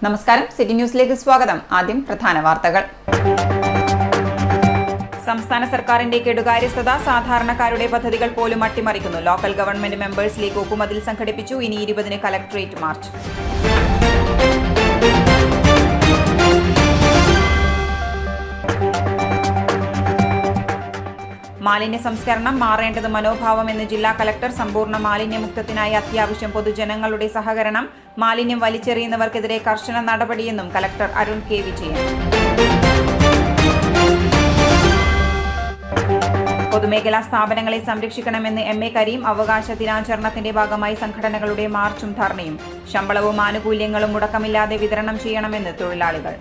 നമസ്കാരം, സിറ്റി ന്യൂസിലേക്ക് സ്വാഗതം. ആദ്യം പ്രധാന വാർത്തകൾ. സംസ്ഥാന സർക്കാരിന്റെ കെടുകാര്യസ്ഥത സാധാരണക്കാരുടെ പദ്ധതികൾ പോലും അട്ടിമറിക്കുന്നു. ലോക്കൽ ഗവൺമെന്റ് മെമ്പേഴ്സ് ലീഗ് ഒപ്പുമതിൽ സംഘടിപ്പിച്ചു. ഇനി 20-ന് കലക്ടറേറ്റ് മാർച്ച്. മാലിന്യ സംസ്കരണം മാറേണ്ടത് മനോഭാവമെന്ന് ജില്ലാ കലക്ടർ. സമ്പൂർണ്ണ മാലിന്യമുക്തത്തിനായി അത്യാവശ്യം പൊതുജനങ്ങളുടെ സഹകരണം. മാലിന്യം വലിച്ചെറിയുന്നവർക്കെതിരെ കർശന നടപടിയെന്നും കലക്ടർ അരുൺ കെ വിജയൻ. പൊതുമേഖലാ സ്ഥാപനങ്ങളെ സംരക്ഷിക്കണമെന്ന് എം എ കരീം. അവകാശ ദിനാചരണത്തിന്റെ ഭാഗമായി സംഘടനകളുടെ മാർച്ചും ധർണയും. ശമ്പളവും ആനുകൂല്യങ്ങളും മുടക്കമില്ലാതെ വിതരണം ചെയ്യണമെന്ന് തൊഴിലാളികൾ.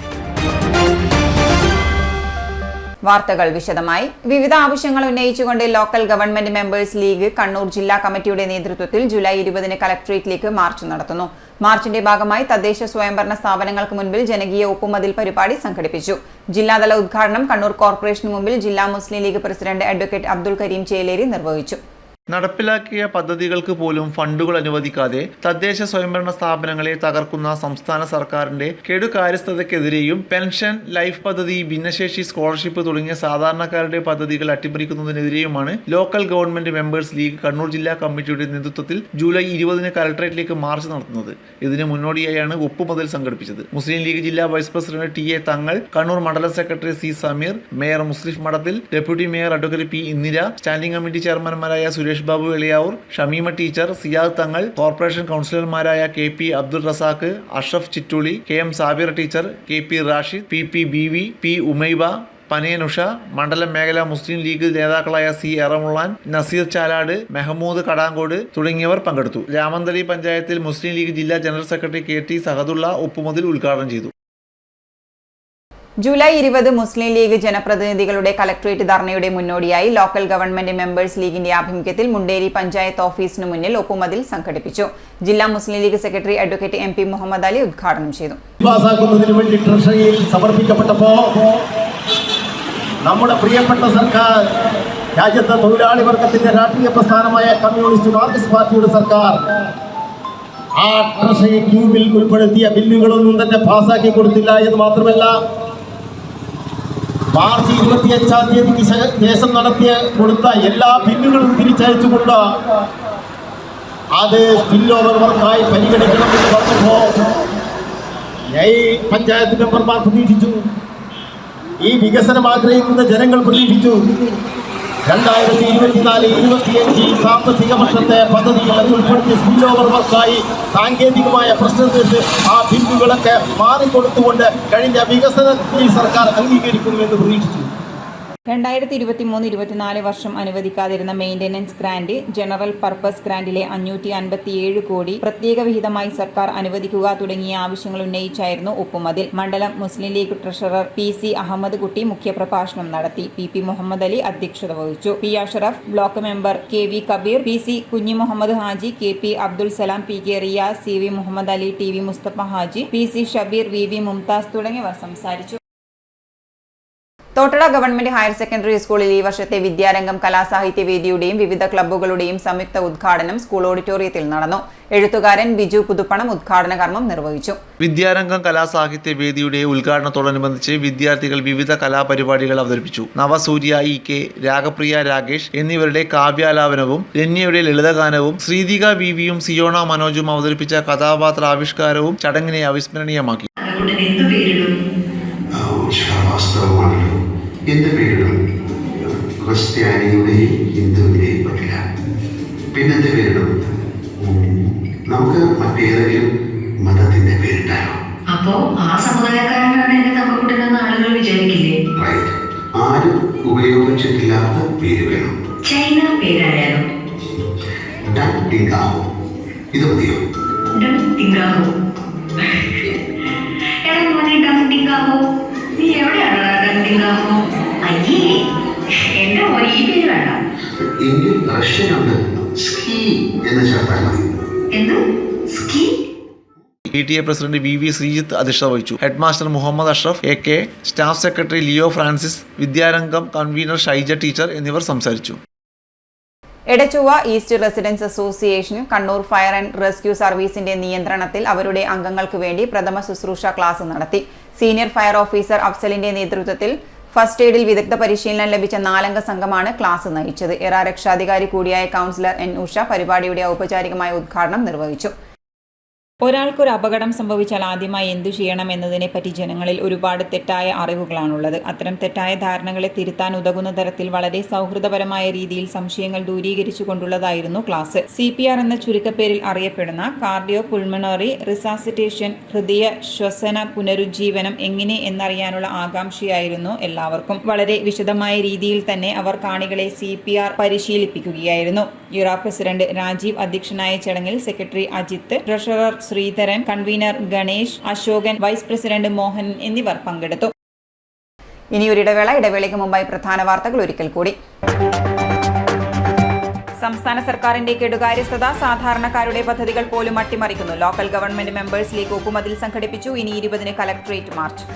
വാർത്തകൾ വിശദമായി. വിവിധ ആവശ്യങ്ങൾ ഉന്നയിച്ചുകൊണ്ട് local government members league Kannur ജില്ലാ കമ്മിറ്റിയുടെ നേതൃത്വത്തിൽ ജൂലൈ 20-ന് കലക്ടറേറ്റിലേക്ക് മാർച്ച് നടത്തുന്നു. മാർച്ചിന്റെ ഭാഗമായി തദ്ദേശ സ്വയംഭരണ സ്ഥാപനങ്ങൾക്ക് മുൻപിൽ ജനകീയ ഒപ്പുമതിൽ പരിപാടി സംഘടിപ്പിച്ചു. ജില്ലാതല ഉദ്ഘാടനം കണ്ണൂർ കോർപ്പറേഷന് മുമ്പിൽ ജില്ലാ മുസ്ലിം ലീഗ് പ്രസിഡന്റ് അഡ്വക്കേറ്റ് അബ്ദുൽ കരീം ചേലേരി നിർവഹിച്ചു. നടപ്പിലാക്കിയ പദ്ധതികൾക്ക് പോലും ഫണ്ടുകൾ അനുവദിക്കാതെ തദ്ദേശ സ്വയംഭരണ സ്ഥാപനങ്ങളെ തകർക്കുന്ന സംസ്ഥാന സർക്കാരിന്റെ കെടുകാര്യസ്ഥതയ്ക്കെതിരെയും പെൻഷൻ, ലൈഫ് പദ്ധതി, ഭിന്നശേഷി സ്കോളർഷിപ്പ് തുടങ്ങിയ സാധാരണക്കാരുടെ പദ്ധതികൾ അട്ടിമറിക്കുന്നതിനെതിരെയുമാണ് local government members league Kannur ജില്ലാ കമ്മിറ്റിയുടെ നേതൃത്വത്തിൽ ജൂലൈ 20-ന് കലക്ടറേറ്റിലേക്ക് മാർച്ച് നടത്തുന്നത്. ഇതിന് മുന്നോടിയായാണ് ഒപ്പുമതിൽ സംഘടിപ്പിച്ചത്. മുസ്ലിം ലീഗ് ജില്ലാ vice president T A Thangal, Kannur മണ്ഡലം secretary C Sameer, mayor Muslif Madathil, deputy mayor advocate P Indira, standing committee ചെയർമാൻമാരായ സുരേഷ് ബാബു എളിയാവൂർ, ഷമീമ ടീച്ചർ, സിയാദ് തങ്ങൾ, കോർപ്പറേഷൻ കൗൺസിലർമാരായ K P Abdul Razak, Ashraf Chittooli, K M Sabir teacher, K P Rashid, P Beevi, P Umaiba, Panayanusha, മണ്ഡലം മേഖലാ മുസ്ലിം ലീഗ് നേതാക്കളായ സി എറമുള്ളാൻ, നസീർ ചാലാട്, മെഹമ്മൂദ് കടാങ്കോട് തുടങ്ങിയവർ പങ്കെടുത്തു. രാമന്തളി പഞ്ചായത്തിൽ മുസ്ലിം ലീഗ് ജില്ലാ general secretary K T Sahadulla ഒപ്പുമതിൽ ഉദ്ഘാടനം ചെയ്തു. ജൂലൈ 20 മുസ്ലിം ലീഗ് ജനപ്രതിനിധികളുടെ കലക്ടറേറ്റ് ധർണയുടെ മുന്നോടിയായി ലോക്കൽ ഗവൺമെന്റ് മെമ്പേഴ്സ് ലീഗിന്റെ ആഭിമുഖ്യത്തിൽ മുണ്ടേരി പഞ്ചായത്ത് ഓഫീസിന് മുന്നിൽ ഒപ്പുമതിൽ സംഘടിപ്പിച്ചു. ജില്ലാ Muslim League secretary advocate M P Muhammad Ali ഉദ്ഘാടനം ചെയ്തു. വേണ്ടി ട്രഷറിയിൽ സമർപ്പിക്കപ്പെട്ടപ്പോൾ നമ്മുടെ പ്രിയപ്പെട്ട സർക്കാർ, രാജ്യത്തെ തൊഴിലാളി വർഗത്തിന്റെ രാഷ്ട്രീയ പ്രസ്ഥാനമായ കമ്മ്യൂണിസ്റ്റ് മാർക്സിസ്റ്റ് പാർട്ടിയുടെ സർക്കാർ ആ ട്രഷറി ക്യൂബിൽ ഉൾപ്പെടുത്തിയ ബില്ലുകളൊന്നും തന്നെ പാസ്സാക്കി കൊടുത്തില്ല എന്ന് മാത്രമല്ല, മാർച്ച് 25-ാം തീയതിക്ക് ശേഷം കൊടുത്ത എല്ലാ ബില്ലുകളും തിരിച്ചയച്ചുകൊണ്ട് അത് സ്പിൽ ഓവർ വർക്കായി പരിഗണിക്കണമെന്ന് പറഞ്ഞപ്പോൾ ഈ പഞ്ചായത്ത് മെമ്പർമാർ പ്രതീക്ഷിച്ചു, ഈ വികസനം ആഗ്രഹിക്കുന്ന ജനങ്ങൾ പ്രതീക്ഷിച്ചു. 2024-25 സാമ്പത്തിക വർഷത്തെ പദ്ധതികൾ ഉൾപ്പെടുത്തി സ്പിൽ ഓവർ വർക്കായി സാങ്കേതികമായ പ്രശ്നത്തിൽ ആ ബില്ലുകളൊക്കെ മാറിക്കൊടുത്തുകൊണ്ട് കഴിഞ്ഞ വികസനത്തിൽ സർക്കാർ അംഗീകരിക്കുമെന്ന് പ്രതീക്ഷിച്ചു. 2023-24 വർഷം അനുവദിക്കാതിരുന്ന മെയിൻ്റനൻസ് ഗ്രാന്റ്, ജനറൽ പർപ്പസ് ഗ്രാന്റിലെ 557 കോടി പ്രത്യേക വിഹിതമായി സർക്കാർ അനുവദിക്കുക തുടങ്ങിയ ആവശ്യങ്ങൾ ഉന്നയിച്ചായിരുന്നു ഒപ്പുമതിൽ. മണ്ഡലം Muslim League treasurer P C Ahmed Kutty മുഖ്യപ്രഭാഷണം നടത്തി. പി മുഹമ്മദ് അലി അധ്യക്ഷത വഹിച്ചു. P Ashraf, block member K V Kabeer, P C Kunhi Muhammad Haji, K P Abdul Salam, P K Riyas, C V Muhammad Ali, T V Musthafa Haji, P C Shabeer, V V Mumtaz തുടങ്ങിയവർ സംസാരിച്ചു. തോട്ടട ഗവൺമെന്റ് ഹയർ സെക്കൻഡറി സ്കൂളിൽ ഈ വർഷത്തെ വിദ്യാരംഗം കലാസാഹിത്യവേദിയുടെയും വിവിധ ക്ലബ്ബുകളുടെയും സംയുക്ത ഉദ്ഘാടനം സ്കൂൾ ഓഡിറ്റോറിയത്തിൽ നടന്നു. എഴുത്തുകാരൻ ബിജു പുതുപ്പണം ഉദ്ഘാടന കർമ്മം നിർവഹിച്ചു. വിദ്യാരംഗം കലാസാഹിത്യവേദിയുടെ ഉദ്ഘാടനത്തോടനുബന്ധിച്ച് വിദ്യാർത്ഥികൾ വിവിധ കലാപരിപാടികൾ അവതരിപ്പിച്ചു. നവസൂര്യ ഇ കെ, രാഗപ്രിയ രാകേഷ് എന്നിവരുടെ കാവ്യാലാപനവും രന്യയുടെ ലളിതഗാനവും ശ്രീതിക വിവിയും സിയോണ മനോജും അവതരിപ്പിച്ച കഥാപാത്രാവിഷ്കാരവും ചടങ്ങിനെ അവിസ്മരണീയമാക്കി. എന്ത് പേരിടും? ക്രിസ്ത്യാനിയുടെയും ഹിന്ദുവിൻ്റെയും പറ്റില്ല. പിന്നെന്ത് പേരിടും? നമുക്ക് മറ്റേതെങ്കിലും മതത്തിന്റെ പേരിട്ടാലോ? അപ്പോ ആ സമുദായക്കാരനാണ് എന്നെ തമ്പക്കുട്ടനെന്ന് ആളുകൾ വിചാരിക്കില്ലേ? റൈറ്റ്. ആരും ഉപയോഗിച്ചിട്ടില്ലാത്ത പേര് വേണം. ചൈന പേരായാലും ഇത് മതിയോ? നീ എവിടെയാണ്? എന്റെ ഈ പേര് വേണ്ട. എങ്കിൽ റഷ്യനുണ്ട്, സ്കീ എന്ന് ചേർത്താൽ മതി. എന്ത് സ്കീ? PTA president V V Sreejith അധ്യക്ഷത വഹിച്ചു. Headmaster Muhammad Ashraf A K, staff secretary Leo Francis, Vidyarangam convener Shaija teacher എന്നിവർ സംസാരിച്ചു. Edachoova east residents association Kannur fire and rescue സർവീസിന്റെ നിയന്ത്രണത്തിൽ അവരുടെ അംഗങ്ങൾക്ക് വേണ്ടി പ്രഥമ ശുശ്രൂഷ ക്ലാസ് നടത്തി. സീനിയർ ഫയർ ഓഫീസർ അഫ്സലിന്റെ നേതൃത്വത്തിൽ ഫസ്റ്റ് എയ്ഡിൽ വിദഗ്ധ പരിശീലനം ലഭിച്ച 4 അംഗ സംഘമാണ് ക്ലാസ് നയിച്ചത്. എറ രക്ഷാധികാരി കൂടിയായ കൗൺസിലർ എൻ ഉഷ പരിപാടിയുടെ ഔപചാരികമായ ഉദ്ഘാടനം നിർവഹിച്ചു. ഒരാൾക്കൊരു അപകടം സംഭവിച്ചാൽ ആദ്യമായി എന്തു ചെയ്യണം എന്നതിനെപ്പറ്റി ജനങ്ങളിൽ ഒരുപാട് തെറ്റായ അറിവുകളാണുള്ളത്. അത്തരം തെറ്റായ ധാരണകളെ തിരുത്താൻ ഉതകുന്ന തരത്തിൽ വളരെ സൗഹൃദപരമായ രീതിയിൽ സംശയങ്ങൾ ദൂരീകരിച്ചുകൊണ്ടുള്ളതായിരുന്നു ക്ലാസ്. CPR എന്ന ചുരുക്കപ്പേരിൽ അറിയപ്പെടുന്ന കാർഡിയോ പുൾമണറി റിസാസിറ്റേഷൻ, ഹൃദയ ശ്വസന പുനരുജ്ജീവനം എങ്ങനെ എന്നറിയാനുള്ള ആകാംക്ഷയായിരുന്നു എല്ലാവർക്കും. വളരെ വിശദമായ രീതിയിൽ തന്നെ അവർ കാണികളെ CPR പരിശീലിപ്പിക്കുകയായിരുന്നു. യുറ പ്രസിഡന്റ് രാജീവ് അധ്യക്ഷനായ ചടങ്ങിൽ secretary Ajith, treasurer Sreedharan, convener Ganesh, Ashokan, vice president Mohan എന്നിവർ പങ്കെടുത്തു. ഇടവേളയ്ക്ക് മുമ്പായി പ്രധാന വാർത്തകൾ ഒരിക്കൽ കൂടി. സംസ്ഥാന സർക്കാരിന്റെ കെടുകാര്യസ്ഥത സാധാരണക്കാരുടെ പദ്ധതികൾ പോലും അട്ടിമറിക്കുന്നു. ലോക്കൽ ഗവൺമെന്റ് മെമ്പേഴ്സ് ലീഗ് ഒപ്പുമതിൽ സംഘടിപ്പിച്ചു. ഇനി 20-ന് കലക്ടറേറ്റ് മാർച്ച്.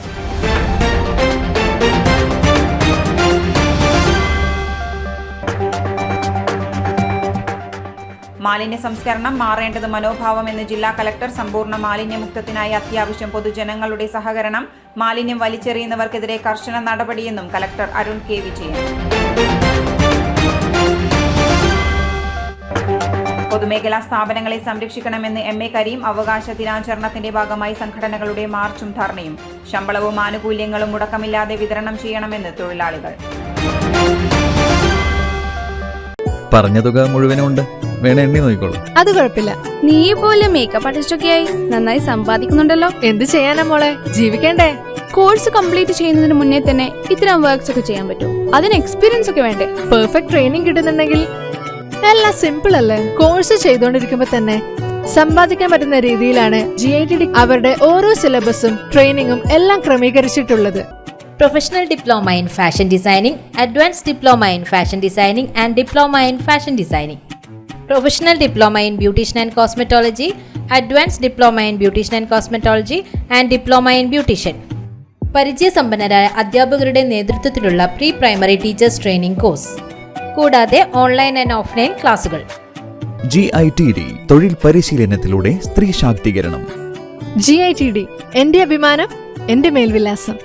മാലിന്യ സംസ്കരണം മാറേണ്ടത് മനോഭാവമെന്ന് ജില്ലാ കലക്ടർ. സമ്പൂർണ്ണ മാലിന്യമുക്തത്തിനായി അത്യാവശ്യം പൊതുജനങ്ങളുടെ സഹകരണം. മാലിന്യം വലിച്ചെറിയുന്നവർക്കെതിരെ കർശന നടപടിയെന്നും കലക്ടർ അരുൺ കെ വിജയൻ. പൊതുമേഖലാ സ്ഥാപനങ്ങളെ സംരക്ഷിക്കണമെന്ന് MA കരീം. അവകാശ ദിനാചരണത്തിന്റെ ഭാഗമായി സംഘടനകളുടെ മാർച്ചും ധർണയും. ശമ്പളവും ആനുകൂല്യങ്ങളും മുടക്കമില്ലാതെ വിതരണം ചെയ്യണമെന്ന് തൊഴിലാളികൾ. പറഞ്ഞ തുക മുഴുവനുണ്ട്, വേണേ എണ്ണി നോക്കിക്കോളൂ. അത് കുഴപ്പമില്ല. നീ പോലെ മേക്കപ്പ് ആർട്ടിസ്റ്റൊക്കെ ആയി നന്നായി സമ്പാദിക്കുന്നുണ്ടല്ലോ. എന്ത് ചെയ്യാനാ മോളെ, ജീവിക്കണ്ടേ? കോഴ്സ് കംപ്ലീറ്റ് ചെയ്യുന്നതിന് മുന്നേ തന്നെ ഇത്തരം വർക്ക്സ് ഒക്കെ ചെയ്യാൻ പറ്റും. അതിന് എക്സ്പീരിയൻസ് ഒക്കെ വേണ്ടേ? പെർഫെക്റ്റ് ട്രെയിനിങ് കിട്ടുന്നുണ്ടെങ്കിൽ എല്ലാം സിമ്പിൾ അല്ലേ? കോഴ്സ് ചെയ്തുകൊണ്ടിരിക്കുമ്പോ തന്നെ സമ്പാദിക്കാൻ പറ്റുന്ന രീതിയിലാണ് GITD അവരുടെ ഓരോ സിലബസും ട്രെയിനിങ്ങും എല്ലാം ക്രമീകരിച്ചിട്ടുള്ളത്. Professional Diploma in Fashion Designing, Advanced Diploma in Fashion Designing and Diploma in Fashion Designing. Professional Diploma in Beautician and Cosmetology, Advanced Diploma in Beautician and Cosmetology and Diploma in Beautician. പരിചയസമ്പന്നരായ അധ്യാപകരുടെ നേതൃത്വത്തിലുള്ള pre primary teachers training course, കൂടാതെ online and offline ക്ലാസുകൾ. GITD തൊഴിൽ പരിശീലനത്തിലൂടെ സ്ത്രീ ശാക്തീകരണം. GITD എന്റെ അഭിമാനം, എന്റെ മേൽവിലാസം.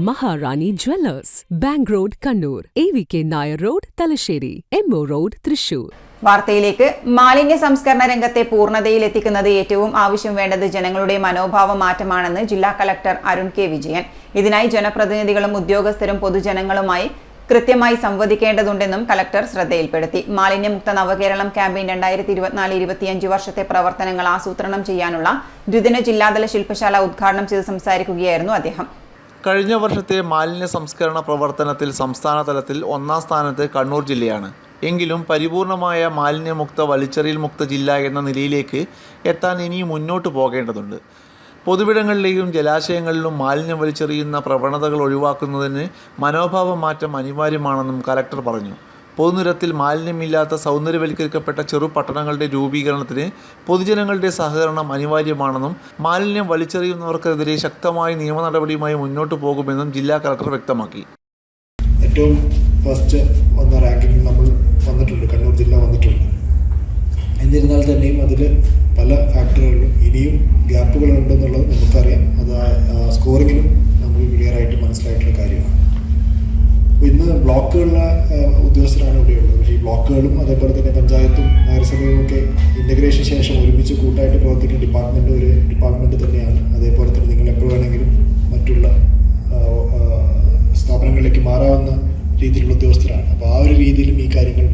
Maharani jewellers, bank road Kannur, AVK Nair road Thalassery, MO road Thrissur. വാർത്തയിലേക്ക്. മാലിന്യ സംസ്കരണ രംഗത്തെ പൂർണ്ണതയിൽ എത്തിക്കുന്നത് ഏറ്റവും ആവശ്യം വേണ്ടത് ജനങ്ങളുടെ മനോഭാവ മാറ്റമാണെന്ന് ജില്ലാ കലക്ടർ അരുൺ കെ വിജയൻ. ഇതിനായി ജനപ്രതിനിധികളും ഉദ്യോഗസ്ഥരും പൊതുജനങ്ങളുമായി കൃത്യമായി സംവദിക്കേണ്ടതുണ്ടെന്നും കലക്ടർ ശ്രദ്ധയിൽപ്പെടുത്തി. മാലിന്യമുക്ത നവകേരളം ക്യാമ്പയിൻ 2024-25 വർഷത്തെ പ്രവർത്തനങ്ങൾ ആസൂത്രണം ചെയ്യാനുള്ള ദ്വിദിന ജില്ലാതല ശില്പശാല ഉദ്ഘാടനം ചെയ്ത് സംസാരിക്കുകയായിരുന്നു അദ്ദേഹം. കഴിഞ്ഞ വർഷത്തെ മാലിന്യ സംസ്കരണ പ്രവർത്തനത്തിൽ സംസ്ഥാന തലത്തിൽ 1ാം സ്ഥാനത്ത് കണ്ണൂർ ജില്ലയാണ്. എങ്കിലും പരിപൂർണമായ മാലിന്യമുക്ത വലിച്ചെറിയൽ മുക്ത ജില്ല എന്ന നിലയിലേക്ക് എത്താൻ ഇനിയും മുന്നോട്ട് പോകേണ്ടതുണ്ട്. പൊതുവിടങ്ങളിലെയും ജലാശയങ്ങളിലും മാലിന്യം വലിച്ചെറിയുന്ന പ്രവണതകൾ ഒഴിവാക്കുന്നതിന് മനോഭാവ മാറ്റം അനിവാര്യമാണെന്നും കലക്ടർ പറഞ്ഞു. പൊതുനിരത്തിൽ മാലിന്യമില്ലാത്ത സൗന്ദര്യവൽക്കരിക്കപ്പെട്ട ചെറുപട്ടണങ്ങളുടെ രൂപീകരണത്തിന് പൊതുജനങ്ങളുടെ സഹകരണം അനിവാര്യമാണെന്നും മാലിന്യം വലിച്ചെറിയുന്നവർക്കെതിരെ ശക്തമായ നിയമ നടപടിയുമായി മുന്നോട്ട് പോകുമെന്നും ജില്ലാ കളക്ടർ വ്യക്തമാക്കി. ഏറ്റവും ഫസ്റ്റ് വന്ന റാങ്കിങ്ങിൽ നമ്മൾ വന്നിട്ടുണ്ട്, കണ്ണൂർ ജില്ല വന്നിട്ടുണ്ട്. എന്നിരുന്നാൽ തന്നെയും അതിൽ പല ഫാക്ടറുകളിലും ഇനിയും ഗ്യാപ്പുകളുണ്ടെന്നുള്ളത് നമുക്കറിയാം. അത് സ്കോറിങ്ങിലും നമുക്ക് ക്ലിയറായിട്ട് മനസ്സിലായിട്ടുള്ള കാര്യമാണ്. അപ്പോൾ ഇന്ന് ബ്ലോക്കുകളിലെ ഉദ്യോഗസ്ഥരാണ് ഇവിടെയുള്ളത്. പക്ഷേ ഈ ബ്ലോക്കുകളും അതേപോലെ തന്നെ പഞ്ചായത്തും നഗരസഭയും ഒക്കെ ഇൻ്റഗ്രേഷൻ ശേഷം ഒരുമിച്ച് കൂട്ടായിട്ട് പ്രവർത്തിക്കുന്ന ഡിപ്പാർട്ട്മെൻറ്റ് തന്നെയാണ്. അതേപോലെ തന്നെ നിങ്ങൾ എപ്പോൾ വേണമെങ്കിലും മറ്റുള്ള സ്ഥാപനങ്ങളിലേക്ക് മാറാവുന്ന രീതിയിലുള്ള ഉദ്യോഗസ്ഥരാണ്. അപ്പോൾ ആ ഒരു രീതിയിലും ഈ കാര്യങ്ങൾ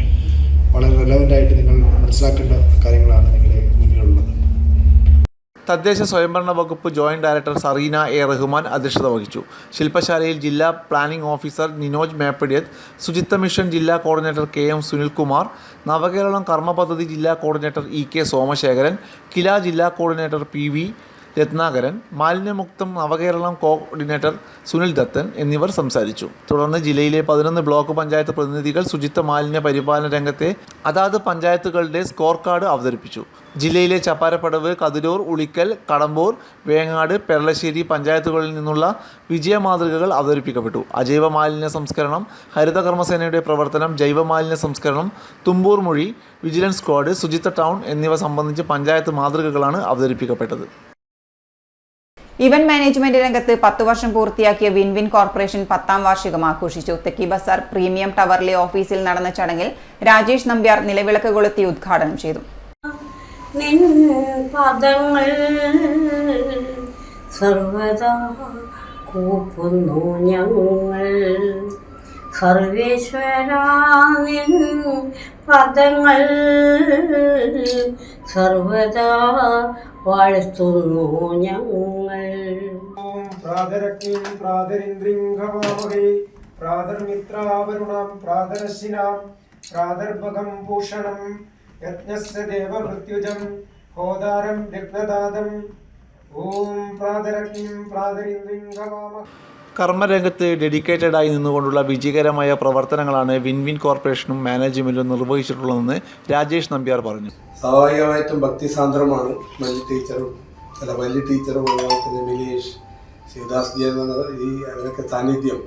വളരെ റെലവൻ്റായിട്ട് നിങ്ങൾ മനസ്സിലാക്കേണ്ട കാര്യങ്ങളാണ് നിങ്ങളുടെ മുന്നിലുള്ളത്. തദ്ദേശ സ്വയംഭരണ വകുപ്പ് joint director Zarina A Rahman അധ്യക്ഷത വഹിച്ചു. ശില്പശാലയിൽ ജില്ലാ പ്ലാനിംഗ് ഓഫീസർ നിനോജ് മേപ്പടിയത്, ശുചിത്വ മിഷൻ ജില്ലാ കോർഡിനേറ്റർ KM സുനിൽകുമാർ, നവകേരളം കർമ്മ പദ്ധതി ജില്ലാ കോർഡിനേറ്റർ EK സോമശേഖരൻ, കില ജില്ലാ കോർഡിനേറ്റർ PV രത്നാകരൻ, മാലിന്യമുക്തം നവകേരളം കോർഡിനേറ്റർ സുനിൽ ദത്തൻ എന്നിവർ സംസാരിച്ചു. തുടർന്ന് ജില്ലയിലെ 11 ബ്ലോക്ക് പഞ്ചായത്ത് പ്രതിനിധികൾ ശുചിത്വ മാലിന്യ പരിപാലന രംഗത്തെ അതാത് പഞ്ചായത്തുകളുടെ സ്കോർ കാർഡ് അവതരിപ്പിച്ചു. ജില്ലയിലെ ചപ്പാരപ്പടവ്, കതിരൂർ, ഉളിക്കൽ, കടമ്പൂർ, വേങ്ങാട്, പെരളശ്ശേരി പഞ്ചായത്തുകളിൽ നിന്നുള്ള വിജയ മാതൃകകൾ അവതരിപ്പിക്കപ്പെട്ടു. അജൈവ മാലിന്യ സംസ്കരണം, ഹരിതകർമ്മസേനയുടെ പ്രവർത്തനം, ജൈവ മാലിന്യ സംസ്കരണം, തുമ്പൂർ മൊഴി, വിജിലൻസ് സ്ക്വാഡ്, ശുചിത്വ ടൗൺ എന്നിവ സംബന്ധിച്ച് പഞ്ചായത്ത് മാതൃകകളാണ് അവതരിപ്പിക്കപ്പെട്ടത്. ഇവന്റ് മാനേജ്മെന്റ് രംഗത്ത് 10 വർഷം പൂർത്തിയാക്കിയ വിൻവിൻ കോർപ്പറേഷൻ 10ാം വാർഷികം ആഘോഷിച്ചു. തെക്കി ബസാർ പ്രീമിയം ടവറിലെ ഓഫീസിൽ നടന്ന ചടങ്ങിൽ രാജേഷ് നമ്പ്യാർ നിലവിളക്ക് കൊളുത്തി ഉദ്ഘാടനം ചെയ്തു. പദങ്ങൾ സർവദാ കൂപ്പുന്നു ഞങ്ങൾ, സർവേശ്വരാ നിൻ പദങ്ങൾ സർവദാ വാഴ്ത്തുന്നു ഞങ്ങൾ. പ്രാതരഗ്നിം പ്രാതരിന്ദ്രിം ഘവാമഹേ പ്രാതർമിത്രാവരുണം പ്രാതരശിനാം പ്രാതർഭകം ഭൂഷണം യജ്ഞസ്യ ദേവമൃത്യുജം ഹോതാരം രത്നദാതം. ഓം പ്രാതരഗ്നിം പ്രാതരിന്ദ്രിം ഘവാമഹേ. കർമ്മരംഗത്ത് ഡെഡിക്കേറ്റഡായി നിന്നുകൊണ്ടുള്ള വിജയകരമായ പ്രവർത്തനങ്ങളാണ് വിൻവിൻ കോർപ്പറേഷനും മാനേജ്മെൻറ്റും നിർവഹിച്ചിട്ടുള്ളതെന്ന് രാജേഷ് നമ്പ്യാർ പറഞ്ഞു. സ്വാഭാവികമായിട്ടും ഭക്തിസാന്ദ്രമാണ് മല്ലി ടീച്ചറും അതുപോലെ തന്നെ മിലേഷ്, ശിവദാസ് ജി അവരൊക്കെ സാന്നിധ്യം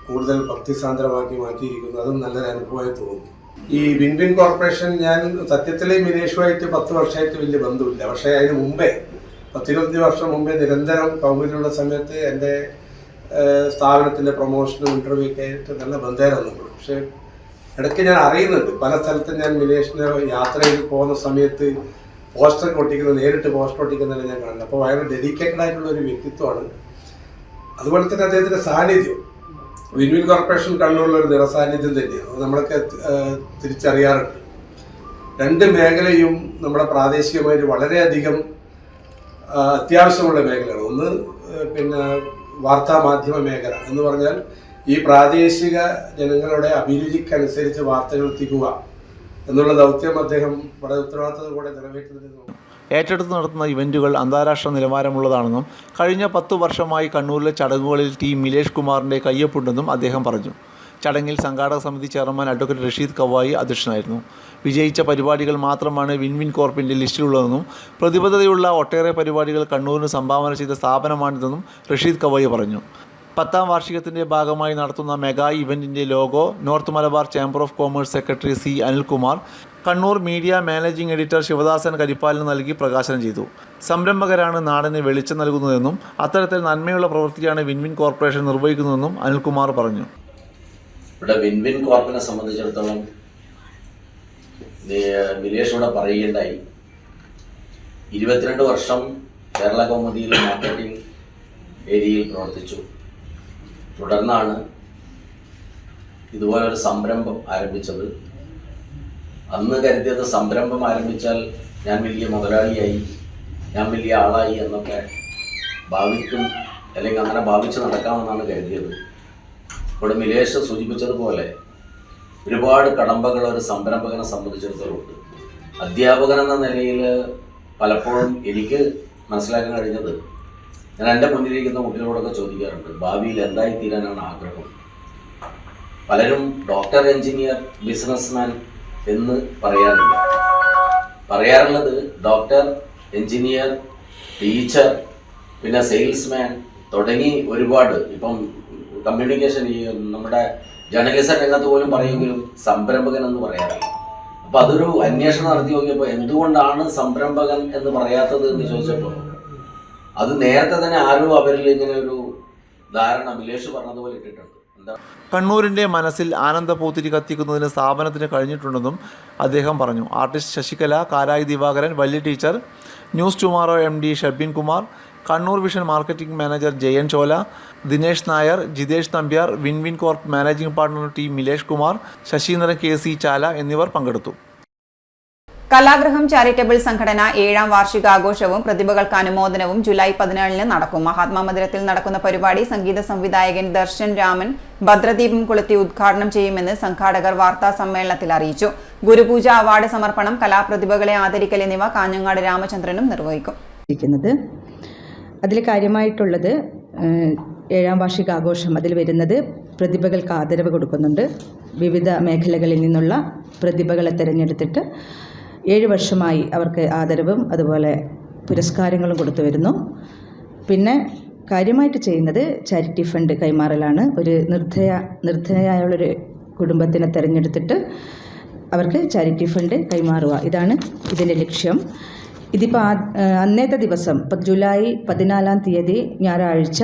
കൂടുതൽ ഭക്തിസാന്ദ്രമാക്കി മാറ്റിയിരിക്കുന്നു. അതും നല്ലൊരു അനുഭവമായി തോന്നുന്നു. ഈ വിൻവിൻ കോർപ്പറേഷൻ ഞാൻ സത്യത്തിൽ മിലേഷുമായിട്ട് 10 വർഷമായിട്ട് വലിയ ബന്ധമില്ല. പക്ഷേ അതിന് മുമ്പേ 10-20 വർഷം മുമ്പേ നിരന്തരം കൗമിലുള്ള സമയത്ത് എൻ്റെ സ്ഥാപനത്തിൻ്റെ പ്രൊമോഷനും ഇൻ്റർവ്യൂ ഒക്കെ ആയിട്ട് നല്ല ബന്ധമായിരുന്നു. പക്ഷേ ഇടയ്ക്ക് ഞാൻ അറിയുന്നുണ്ട്, പല സ്ഥലത്തും ഞാൻ മിലേഷിന് യാത്രയിൽ പോകുന്ന സമയത്ത് നേരിട്ട് പോസ്റ്റർ ഒട്ടിക്കുന്നതിനെ ഞാൻ കാണുന്നത്. അപ്പോൾ വളരെ ഡെഡിക്കേറ്റഡ് ആയിട്ടുള്ള ഒരു വ്യക്തിത്വമാണ്. അതുപോലെ തന്നെ അദ്ദേഹത്തിൻ്റെ സാന്നിധ്യം വിൻവിൻ കോർപ്പറേഷൻ കണ്ണൂരിലൊരു നിറസാന്നിധ്യം തന്നെയാണ്. അത് നമ്മളൊക്കെ തിരിച്ചറിയാറുണ്ട്. 2 മേഖലയും നമ്മുടെ പ്രാദേശികമായിട്ട് വളരെയധികം അത്യാവശ്യമുള്ള മേഖലയാണ്. ഒന്ന് പിന്നെ വാർത്താമാധ്യമ മേഖല എന്ന് പറഞ്ഞാൽ ഈ പ്രാദേശിക ജനങ്ങളുടെ അഭിരുചിക്കനുസരിച്ച് വാർത്തകൾ എത്തിക്കുക എന്നുള്ള ദൗത്യം അദ്ദേഹം വളരെ ഉത്തരവാദിത്തത്തോടെ നിറവേറ്റുന്നതെന്നും ഏറ്റെടുത്ത് നടത്തുന്ന ഇവൻറ്റുകൾ അന്താരാഷ്ട്ര നിലവാരമുള്ളതാണെന്നും കഴിഞ്ഞ 10 വർഷമായി കണ്ണൂരിലെ ചടങ്ങുകളിൽ മിലേഷ് കുമാറിൻ്റെ കയ്യൊപ്പുണ്ടെന്നും അദ്ദേഹം പറഞ്ഞു. ചടങ്ങിൽ സംഘാടക സമിതി ചെയർമാൻ അഡ്വക്കേറ്റ് റഷീദ് കവായി അധ്യക്ഷനായിരുന്നു. വിജയിച്ച പരിപാടികൾ മാത്രമാണ് വിൻവിൻ കോർപ്പിൻ്റെ ലിസ്റ്റിലുള്ളതെന്നും പ്രതിബദ്ധതയുള്ള ഒട്ടേറെ പരിപാടികൾ കണ്ണൂരിന് സംഭാവന ചെയ്ത സ്ഥാപനമാണിതെന്നും റഷീദ് കവായി പറഞ്ഞു. 10ാം വാർഷികത്തിൻ്റെ ഭാഗമായി നടത്തുന്ന മെഗാ ഇവൻറ്റിൻ്റെ logo north Malabar chamber of commerce secretary C Anilkumar, Kannur media managing editor Sivadasan കരിപ്പാലിന് നൽകി പ്രകാശനം ചെയ്തു. സംരംഭകരാണ് നാടിന് വെളിച്ചം നൽകുന്നതെന്നും അത്തരത്തിൽ നന്മയുള്ള പ്രവൃത്തിയാണ് വിൻവിൻ കോർപ്പറേഷൻ നിർവഹിക്കുന്നതെന്നും അനിൽകുമാർ പറഞ്ഞു. ഇവിടെ വിൻവിൻ കോർപ്പിനെ സംബന്ധിച്ചിടത്തോളം മിലേഷ് ഇവിടെ പറയുകയുണ്ടായി, 22 വർഷം കേരള കൗമുദിയിൽ മാർക്കറ്റിംഗ് ഏരിയയിൽ പ്രവർത്തിച്ചു. തുടർന്നാണ് ഇതുപോലൊരു സംരംഭം ആരംഭിച്ചത്. അന്ന് കരുതിയത് സംരംഭം ആരംഭിച്ചാൽ ഞാൻ വലിയ മുതലാളിയായി, ഞാൻ വലിയ ആളായി എന്നൊക്കെ ഭാവിക്കും, അല്ലെങ്കിൽ അങ്ങനെ ഭാവിച്ച് നടക്കാമെന്നാണ് കരുതിയത്. ഇവിടെ മിലേഷ് സൂചിപ്പിച്ചതുപോലെ ഒരുപാട് കടമ്പകൾ ഒരു സംരംഭകനെ സംബന്ധിച്ചിടത്തോളം ഉണ്ട്. അധ്യാപകൻ എന്ന നിലയിൽ പലപ്പോഴും എനിക്ക് മനസ്സിലാക്കാൻ കഴിഞ്ഞത്, ഞാൻ എൻ്റെ മുന്നിലിരിക്കുന്ന കുട്ടികളോടൊക്കെ ചോദിക്കാറുണ്ട്, ഭാവിയിൽ എന്തായി തീരാനാണ് ആഗ്രഹം. പലരും ഡോക്ടർ, എഞ്ചിനീയർ, ബിസിനസ്മാൻ എന്ന് പറയാറുള്ളത് ഡോക്ടർ, എഞ്ചിനീയർ, ടീച്ചർ, പിന്നെ സെയിൽസ്മാൻ തുടങ്ങി ഒരുപാട്. ഇപ്പം കമ്മ്യൂണിക്കേഷൻ, ഈ നമ്മുടെ ജേർണലിസം രംഗത്ത് പോലും പറയുമെങ്കിലും സംരംഭകൻ എന്ന് പറയാറില്ല. അപ്പം അതൊരു അന്വേഷണം നടത്തി നോക്കിയപ്പോൾ എന്തുകൊണ്ടാണ് സംരംഭകൻ എന്ന് പറയാത്തത് എന്ന് ചോദിച്ചപ്പോൾ അത് നേരത്തെ തന്നെ ആരോ അവരിൽ ഇങ്ങനെ ഒരു ധാരണ മിലേഷ് പറഞ്ഞതുപോലെ ഇട്ടിട്ടുണ്ട്. എന്താ കണ്ണൂരിൻ്റെ മനസ്സിൽ ആനന്ദപൂത്തിരി കത്തിക്കുന്നതിന് സ്ഥാപനത്തിന് കഴിഞ്ഞിട്ടുണ്ടെന്നും അദ്ദേഹം പറഞ്ഞു. ആർട്ടിസ്റ്റ് ശശികല, കാരായി ദിവാകരൻ, വല്യ teacher, news tomorrow MD Shabeen Kumar, Kannur vision marketing manager Jayan Chola, Dinesh Nair, Jithesh Nambiar, win win corp managing partner T Milesh Kumar, Sasindran KC Chala എന്നിവർ പങ്കെടുത്തു. കലാഗ്രഹം ചാരിറ്റബിൾ സംഘടന 7ാം വാർഷികാഘോഷവും പ്രതിഭകൾക്ക് അനുമോദനവും ജൂലൈ 17-ന് നടക്കും. മഹാത്മാ മന്ദിരത്തിൽ നടക്കുന്ന പരിപാടി സംഗീത സംവിധായകൻ ദർശൻ രാമൻ ഭദ്രദീപം കൊളുത്തി ഉദ്ഘാടനം ചെയ്യുമെന്ന് സംഘാടകർ വാർത്താ സമ്മേളനത്തിൽ അറിയിച്ചു. ഗുരുപൂജ, അവാർഡ് സമർപ്പണം, കലാപ്രതിഭകളെ ആദരിക്കൽ എന്നിവ കാഞ്ഞങ്ങാട് രാമചന്ദ്രനും നിർവഹിക്കും. അതിൽ കാര്യമായിട്ടുള്ളത് 7ാം വാർഷികാഘോഷം. അതിൽ വരുന്നത് പ്രതിഭകൾക്ക് ആദരവ് കൊടുക്കുന്നുണ്ട്. വിവിധ മേഖലകളിൽ നിന്നുള്ള പ്രതിഭകളെ തിരഞ്ഞെടുത്തിട്ട് 7 വർഷമായി അവർക്ക് ആദരവും അതുപോലെ പുരസ്കാരങ്ങളും കൊടുത്തു വരുന്നു. പിന്നെ കാര്യമായിട്ട് ചെയ്യുന്നത് ചാരിറ്റി ഫണ്ട് കൈമാറലാണ്. ഒരു നിർധനയായുള്ളൊരു കുടുംബത്തിനെ തിരഞ്ഞെടുത്തിട്ട് അവർക്ക് ചാരിറ്റി ഫണ്ട് കൈമാറുക, ഇതാണ് ഇതിൻ്റെ ലക്ഷ്യം. ഇതിപ്പോൾ അന്നത്തെ ദിവസം ജൂലൈ 14-ാം തീയതി ഞായറാഴ്ച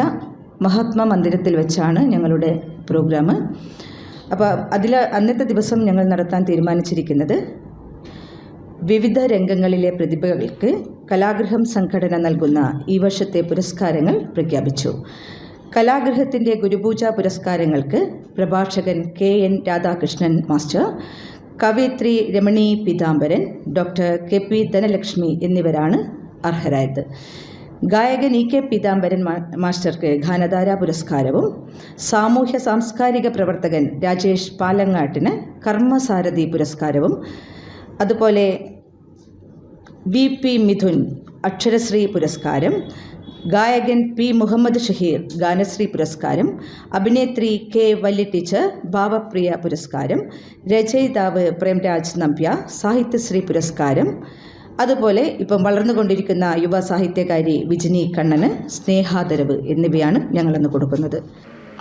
മഹാത്മാ മന്ദിരത്തിൽ വെച്ചാണ് ഞങ്ങളുടെ പ്രോഗ്രാം. അപ്പോൾ അന്നത്തെ ദിവസം ഞങ്ങൾ നടത്താൻ തീരുമാനിച്ചിരിക്കുന്നത് വിവിധ രംഗങ്ങളിലെ പ്രതിഭകൾക്ക് കലാഗ്രഹം സംഘടന നൽകുന്ന ഈ വർഷത്തെ പുരസ്കാരങ്ങൾ പ്രഖ്യാപിച്ചു. കലാഗ്രഹത്തിൻ്റെ ഗുരുപൂജ പുരസ്കാരങ്ങൾക്ക് പ്രഭാഷകൻ KN രാധാകൃഷ്ണൻ മാസ്റ്റർ, കവയിത്രി രമണി പീതാംബരൻ, ഡോക്ടർ KP ധനലക്ഷ്മി എന്നിവരാണ് അർഹരായത്. ഗായകൻ EK പീതാംബരൻ മാസ്റ്റർക്ക് ഗാനധാര പുരസ്കാരവും, സാമൂഹ്യ സാംസ്കാരിക പ്രവർത്തകൻ രാജേഷ് പാലങ്ങാട്ടിന് കർമ്മസാരഥി പുരസ്കാരവും, അതുപോലെ VP മിഥുൻ അക്ഷരശ്രീ പുരസ്കാരം, ഗായകൻ P മുഹമ്മദ് ഷഹീർ ഗാനശ്രീ പുരസ്കാരം, അഭിനേത്രി K വല്യ ടീച്ചർ ഭാവപ്രിയ പുരസ്കാരം, രചയിതാവ് പ്രേംരാജ് നമ്പ്യ സാഹിത്യശ്രീ പുരസ്കാരം, അതുപോലെ ഇപ്പം വളർന്നുകൊണ്ടിരിക്കുന്ന യുവ സാഹിത്യകാരി വിജിനി കണ്ണന് സ്നേഹാദരവ് എന്നിവയാണ് ഞങ്ങളന്ന് കൊടുക്കുന്നത്.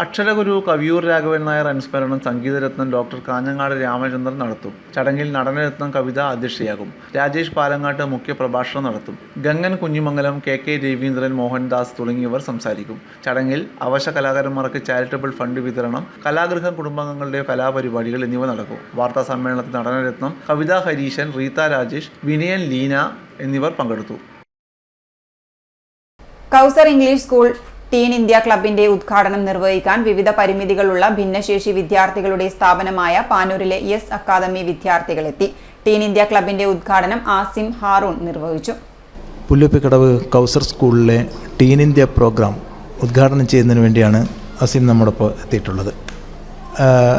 അക്ഷരഗുരു കവിയൂർ രാഘവൻ നായർ അനുസ്മരണം സംഗീതരത്നം ഡോക്ടർ കാഞ്ഞങ്ങാട് രാമചന്ദ്രൻ നടത്തും. ചടങ്ങിൽ നടനരത്നം കവിത അധ്യക്ഷയാകും. രാജേഷ് പാലങ്ങാട്ട് മുഖ്യപ്രഭാഷണം നടത്തും. ഗംഗൻ കുഞ്ഞിമംഗലം, KK രവീന്ദ്രൻ, മോഹൻദാസ് തുടങ്ങിയവർ സംസാരിക്കും. ചടങ്ങിൽ അവശ കലാകാരന്മാർക്ക് ചാരിറ്റബിൾ ഫണ്ട് വിതരണം, കലാഗ്രഹം കുടുംബാംഗങ്ങളുടെ കലാപരിപാടികൾ എന്നിവ നടക്കും. വാർത്താ സമ്മേളനത്തിൽ നടനരത്നം, കവിത ഹരീശൻ, റീത്ത രാജേഷ്, വിനയൻ, ലീന എന്നിവർ പങ്കെടുത്തു. കൗസർ ഇംഗ്ലീഷ് സ്കൂൾ ടീൻ ഇന്ത്യ ക്ലബിന്റെ ഉദ്ഘാടനം നിർവഹിക്കാൻ വിവിധ പരിമിതികളുള്ള ഭിന്നശേഷി വിദ്യാർത്ഥികളുടെ സ്ഥാപനമായ പാനൂരിലെ YES അക്കാദമി വിദ്യാർത്ഥികളെത്തി. ടീൻ ഇന്ത്യ ക്ലബിന്റെ ഉദ്ഘാടനം ആസിം ഹാറൂൺ നിർവഹിച്ചു. പുല്ലപ്പിക്കടവ് കൗസർ സ്കൂളിലെ ടീൻ ഇന്ത്യ പ്രോഗ്രാം ഉദ്ഘാടനം ചെയ്യുന്നതിന് വേണ്ടിയാണ് അസീം നമ്മോടൊപ്പം എത്തിയിട്ടുള്ളത്.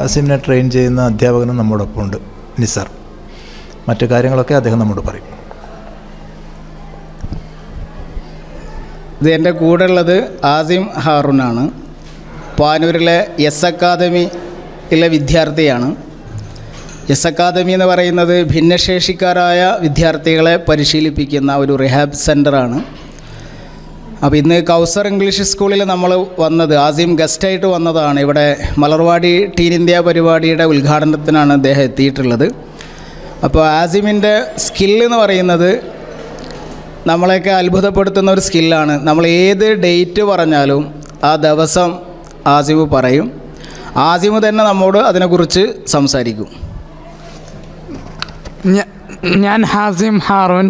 അസീമിനെ ട്രെയിൻ ചെയ്യുന്ന അധ്യാപകനും നമ്മോടൊപ്പം ഉണ്ട്, നിസാർ. മറ്റു കാര്യങ്ങളൊക്കെ അദ്ദേഹം നമ്മോട് പറയും. ഇത് എൻ്റെ കൂടെ ഉള്ളത് ആസിം ഹാറൂനാണ്. പാനൂരിലെ YES അക്കാദമിയിലെ വിദ്യാർത്ഥിയാണ്. YES അക്കാദമി എന്ന് പറയുന്നത് ഭിന്നശേഷിക്കാരായ വിദ്യാർത്ഥികളെ പരിശീലിപ്പിക്കുന്ന ഒരു റിഹാബ് സെൻ്ററാണ്. അപ്പോൾ ഇന്ന് കൗസർ ഇംഗ്ലീഷ് സ്കൂളിൽ നമ്മൾ വന്നത്, ആസിം ഗസ്റ്റായിട്ട് വന്നതാണ്. ഇവിടെ മലർവാടി ടീൻ ഇന്ത്യ പരിപാടിയുടെ ഉദ്ഘാടനത്തിനാണ് അദ്ദേഹം എത്തിയിട്ടുള്ളത്. അപ്പോൾ ആസിമിൻ്റെ സ്കില്ലെന്ന് പറയുന്നത് നമ്മളെയൊക്കെ അത്ഭുതപ്പെടുത്തുന്ന ഒരു സ്കില്ലാണ്. നമ്മൾ ഏത് ഡേറ്റ് പറഞ്ഞാലും ആ ദിവസം ആസിമ് പറയും. ആസിമ് തന്നെ നമ്മോട് അതിനെക്കുറിച്ച് സംസാരിക്കും. ഞാൻ ഹാസിം ഹാറൂൻ,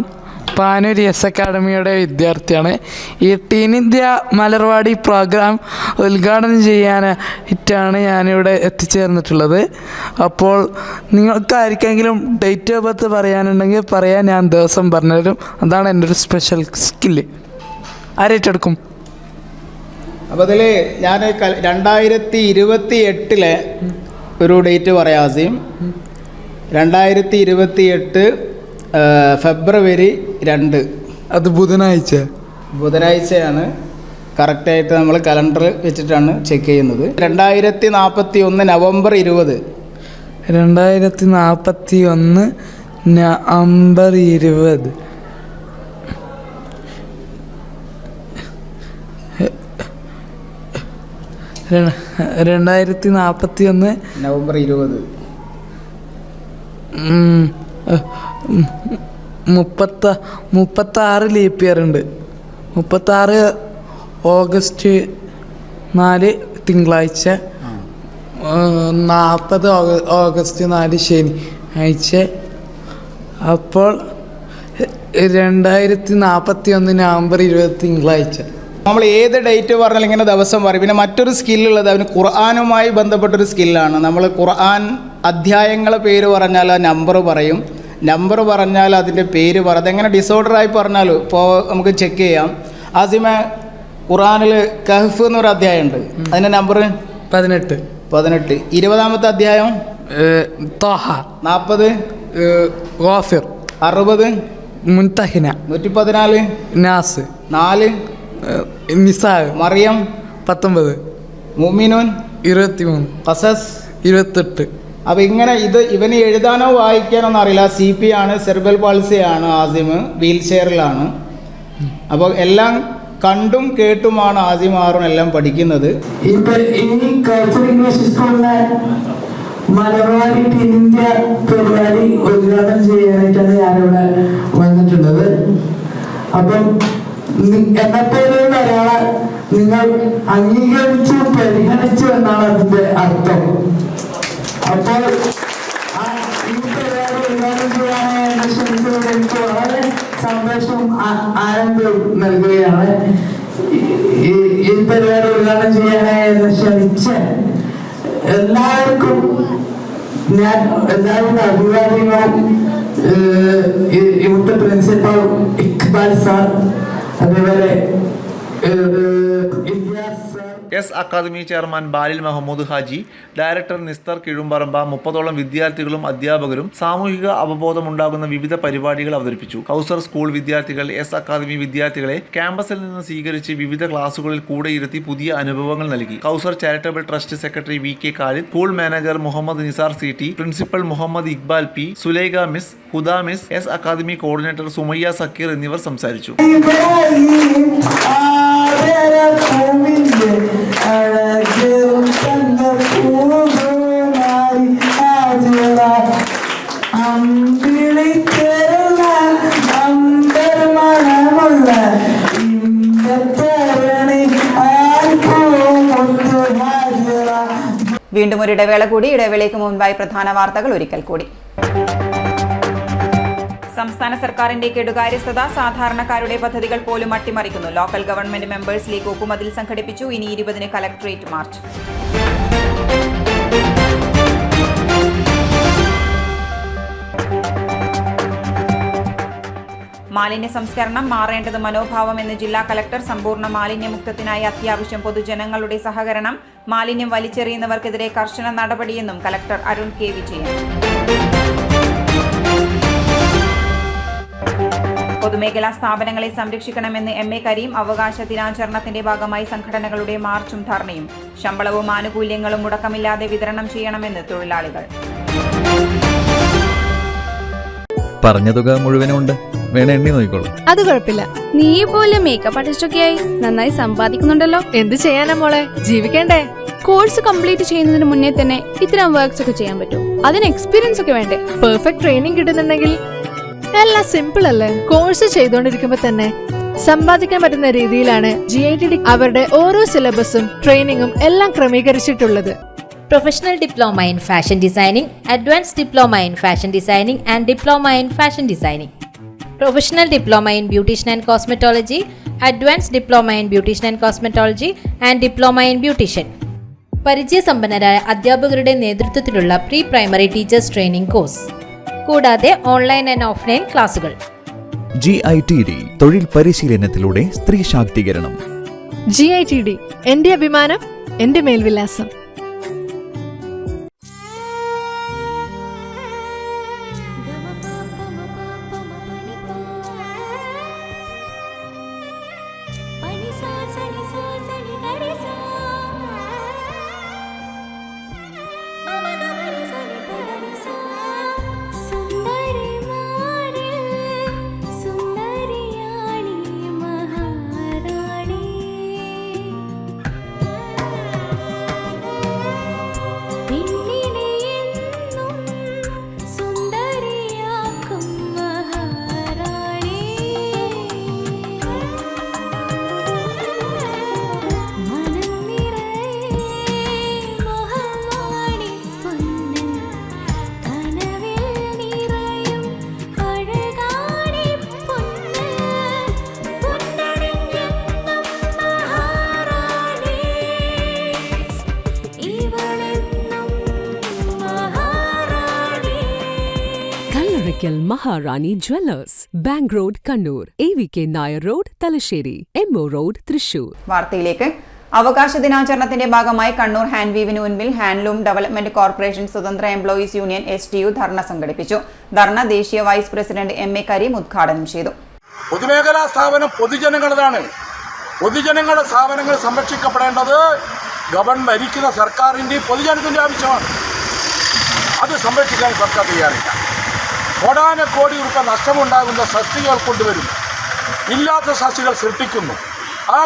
പാനൂർ YES അക്കാദമിയുടെ വിദ്യാർത്ഥിയാണ്. ഈ ടീൻ ഇന്ത്യ മലർവാടി പ്രോഗ്രാം ഉദ്ഘാടനം ചെയ്യാനായിട്ടാണ് ഞാനിവിടെ എത്തിച്ചേർന്നിട്ടുള്ളത്. അപ്പോൾ നിങ്ങൾക്ക് ആർക്കെങ്കിലും ഡേറ്റ് ഓഫ് ബർത്ത് പറയാനുണ്ടെങ്കിൽ പറയാൻ ഞാൻ ദിവസം പറഞ്ഞുതരും. അതാണ് എൻ്റെ ഒരു സ്പെഷ്യൽ സ്കില്ല്. ആരേറ്റെടുക്കും? അപ്പോൾ അതിൽ ഞാൻ 2028 ഒരു ഡേറ്റ് പറയാം ആസിം. 2028 ഫെബ്രുവരി 2. അത് ബുധനാഴ്ചയാണ്. കറക്റ്റായിട്ട് നമ്മൾ കലണ്ടർ വെച്ചിട്ടാണ് ചെക്ക് ചെയ്യുന്നത്. 2041 November 20. 2041 November 20. November 20. 36 leap year ഉണ്ട്. 36 ഓഗസ്റ്റ് 4 തിങ്കളാഴ്ച, 40 ഓഗസ്റ്റ് 4 ശനിയാഴ്ച. അപ്പോൾ 2041 നവംബർ 20 തിങ്കളാഴ്ച. നമ്മൾ ഏത് ഡേറ്റ് പറഞ്ഞാൽ ഇങ്ങനെ ദിവസം പറയും. പിന്നെ മറ്റൊരു സ്കില്ലുള്ളത് അവന് ഖുർആനുമായി ബന്ധപ്പെട്ടൊരു സ്കില്ലാണ്. നമ്മൾ ഖുർആൻ അധ്യായങ്ങളെ പേര് പറഞ്ഞാൽ ആ നമ്പർ പറയും, നമ്പർ പറഞ്ഞാൽ അതിൻ്റെ പേര് പറയും. അതെങ്ങനെ ഡിസോർഡറായി പറഞ്ഞാലും ഇപ്പോൾ നമുക്ക് ചെക്ക് ചെയ്യാം. ആസിമെ, ഖുർആനിൽ കഹ്ഫ് എന്നൊരു അധ്യായമുണ്ട്, അതിൻ്റെ നമ്പർ 18. 20ാമത്തെ അധ്യായം 40 ഗാഫിർ, 60 മുൻതഹിന, 114 നാസ്, 4 നിസാ, മറിയം, 19 മുഅ്മിനൂൻ, 23 ഖസസ്, 28. അപ്പോൾ ഇങ്ങനെ ഇവന് എഴുതാനോ വായിക്കാനോ ഒന്നും അറിയില്ല. CP ആണ്, സെർബൽ പാൾസിയാണ്, ആസിം വീൽ ചെയറിലാണ്. അപ്പോൾ എല്ലാം കണ്ടും കേട്ടുമാണ് ആസിം ഹാറൂൺ എല്ലാം പഠിക്കുന്നത്. ഇപ്പൊ ഈ കൾച്ചർ ഇംഗ്ലീഷ് സ്കൂളിലെ മലബാറി ടീം ഇന്ത്യ പരിപാടി ഉദ്ഘാടനം ചെയ്യാനായിട്ടാണ് ഞാനിവിടെ വന്നിട്ടുള്ളത്. അപ്പം എന്നെപ്പോലുള്ള ഒരാളെ നിങ്ങൾ അംഗീകരിച്ചു പരിഗണിച്ചു എന്നാണ് അതിന്റെ അർത്ഥം. അപ്പോൾ ഈ പരിപാടി ഉദ്ഘാടനം ചെയ്യാനായി ക്ഷണിച്ചത് എനിക്ക് വളരെ സന്തോഷവും ആനന്ദവും നൽകുകയാണ്. ഈ പരിപാടി ഉദ്ഘാടനം ചെയ്യാനായി ക്ഷണിച്ച എല്ലാവർക്കും ഞാൻ എല്ലാവരുടെ അഭിവാദ്യങ്ങളും ഇവിടുത്തെ പ്രിൻസിപ്പൽ ഇക്ബാൽ സാർ, അതേപോലെ എസ് അക്കാദമി ചെയർമാൻ ബാലിൽ മഹമ്മൂദ് ഹാജി, ഡയറക്ടർ നിസ്തർ കിഴുമ്പറമ്പ, 30ഓളം വിദ്യാർത്ഥികളും അധ്യാപകരും സാമൂഹിക അവബോധമുണ്ടാകുന്ന വിവിധ പരിപാടികൾ അവതരിപ്പിച്ചു. കൗസർ സ്കൂൾ വിദ്യാർത്ഥികൾ എസ് അക്കാദമി വിദ്യാർത്ഥികളെ ക്യാമ്പസിൽ നിന്ന് സ്വീകരിച്ച് വിവിധ ക്ലാസുകളിൽ കൂടെയിരുത്തി പുതിയ അനുഭവങ്ങൾ നൽകി. Kausar charitable trust secretary VK Khalid, school manager Muhammad Nisar CT, principal Muhammad Iqbal P, Sulaikha miss, Huda miss, S academy coordinator Sumayya Zakir എന്നിവർ സംസാരിച്ചു. വീണ്ടും ഒരു ഇടവേള കൂടി. ഇടവേളയ്ക്ക് മുൻപായി പ്രധാന വാർത്തകൾ ഒരിക്കൽ കൂടി. സംസ്ഥാന സർക്കാരിന്റെ കെടുകാര്യസ്ഥത സാധാരണക്കാരുടെ പദ്ധതികൾ പോലും അട്ടിമറിക്കുന്നു. ലോക്കൽ ഗവൺമെന്റ് മെമ്പേഴ്സ് ലീഗ് ഒപ്പുമതിൽ സംഘടിപ്പിച്ചു. ഇനി 20-ന് കലക്ടറേറ്റ് മാർച്ച്. മാലിന്യ സംസ്കരണം മാറേണ്ടത് മനോഭാവം എന്ന് ജില്ലാ കലക്ടർ. സമ്പൂർണ്ണ മാലിന്യമുക്തത്തിനായി അത്യാവശ്യം പൊതുജനങ്ങളുടെ സഹകരണം. മാലിന്യം വലിച്ചെറിയുന്നവർക്കെതിരെ കർശന നടപടിയെന്നും കലക്ടർ അരുൺ K. വിജയൻ. പൊതുമേഖലാ സ്ഥാപനങ്ങളെ സംരക്ഷിക്കണമെന്ന് MA കരീം. അവകാശ ദിനാചരണത്തിന്റെ ഭാഗമായി സംഘടനകളുടെ മാർച്ചും ധർണയും. ശമ്പളവും ആനുകൂല്യങ്ങളും മുടക്കമില്ലാതെ വിതരണം ചെയ്യണമെന്ന് തൊഴിലാളികൾ. പറഞ്ഞ തുക മുഴുവനുണ്ട്, വേണേ എണ്ണി നോക്കിക്കോളൂ. അത് കുഴപ്പമില്ല. നീ പോലെ മേക്കപ്പ് ആർട്ടിസ്റ്റൊക്കെ ആയി നന്നായി സമ്പാദിക്കുന്നുണ്ടല്ലോ. എന്ത് ചെയ്യാനാ മോളെ, ജീവിക്കണ്ടേ? കോഴ്സ് കംപ്ലീറ്റ് ചെയ്യുന്നതിന് മുന്നേ തന്നെ ഇത്തരം വർക്ക്സ് ഒക്കെ ചെയ്യാൻ പറ്റും. അതിന് എക്സ്പീരിയൻസ് ഒക്കെ വേണ്ടേ? പെർഫെക്റ്റ് ട്രെയിനിങ് കിട്ടുന്നുണ്ടെങ്കിൽ എല്ലാം സിമ്പിൾ അല്ലേ? കോഴ്സ് ചെയ്തുകൊണ്ടിരിക്കുമ്പോ തന്നെ സമ്പാദിക്കാൻ പറ്റുന്ന രീതിയിലാണ് GITD അവരുടെ ഓരോ സിലബസും ട്രെയിനിങ്ങും എല്ലാം ക്രമീകരിച്ചിട്ടുള്ളത്. Professional Diploma in Fashion Designing, Advanced Diploma in Fashion Designing and Diploma in Fashion Designing. Professional Diploma in Beautician and Cosmetology, Advanced Diploma in Beautician and Cosmetology and Diploma in Beautician. പരിചയസമ്പന്നരായ അധ്യാപകരുടെ നേതൃത്വത്തിലുള്ള pre primary teachers training course, കൂടാതെ online and offline ക്ലാസുകൾ. GITD തൊഴിൽ പരിശീലനത്തിലൂടെ സ്ത്രീ ശാക്തീകരണം. GITD എന്റെ അഭിമാനം, എന്റെ മേൽവിലാസം. Karaikal Maharani Jewellers, Bank Road, Kannur, AVK Nair Road, Talasheri, MO Road, Thrissur. വാർത്തയിലേക്ക്. അവകാശ ദിനാചരണത്തിന്റെ ഭാഗമായി കണ്ണൂർ ഹാൻഡ്വീവിന് മുൻപിൽ ഹാൻഡ്ലൂം ഡെവലപ്മെന്റ് കോർപ്പറേഷൻ സ്വതന്ത്ര എംപ്ലോയീസ് യൂണിയൻ STU ധർണ സംഘടിപ്പിച്ചു. ധർണ ദേശീയ വൈസ് പ്രസിഡന്റ് MA കരീം ഉദ്ഘാടനം ചെയ്തു. പൊതുമേഖലാ സ്ഥാപനം പൊതുജനങ്ങളുടേതാണ്. പൊതുജനങ്ങളുടെ സ്ഥാപനങ്ങൾ സംരക്ഷിക്കപ്പെടേണ്ടത് ഗവൺമെന്റ് ഭരിക്കുന്ന സർക്കാരിൻ്റെ പൊതുജനത്തിൻ്റെ ആവശ്യമാണ്. അത് സംരക്ഷിക്കാൻ സർക്കാർ തയ്യാറില്ല. കോടാനക്കോടി രൂപ നഷ്ടമുണ്ടാകുന്ന സസ്തികൾ കൊണ്ടുവരും, ഇല്ലാത്ത സസ്തികൾ സൃഷ്ടിക്കുന്നു. ആ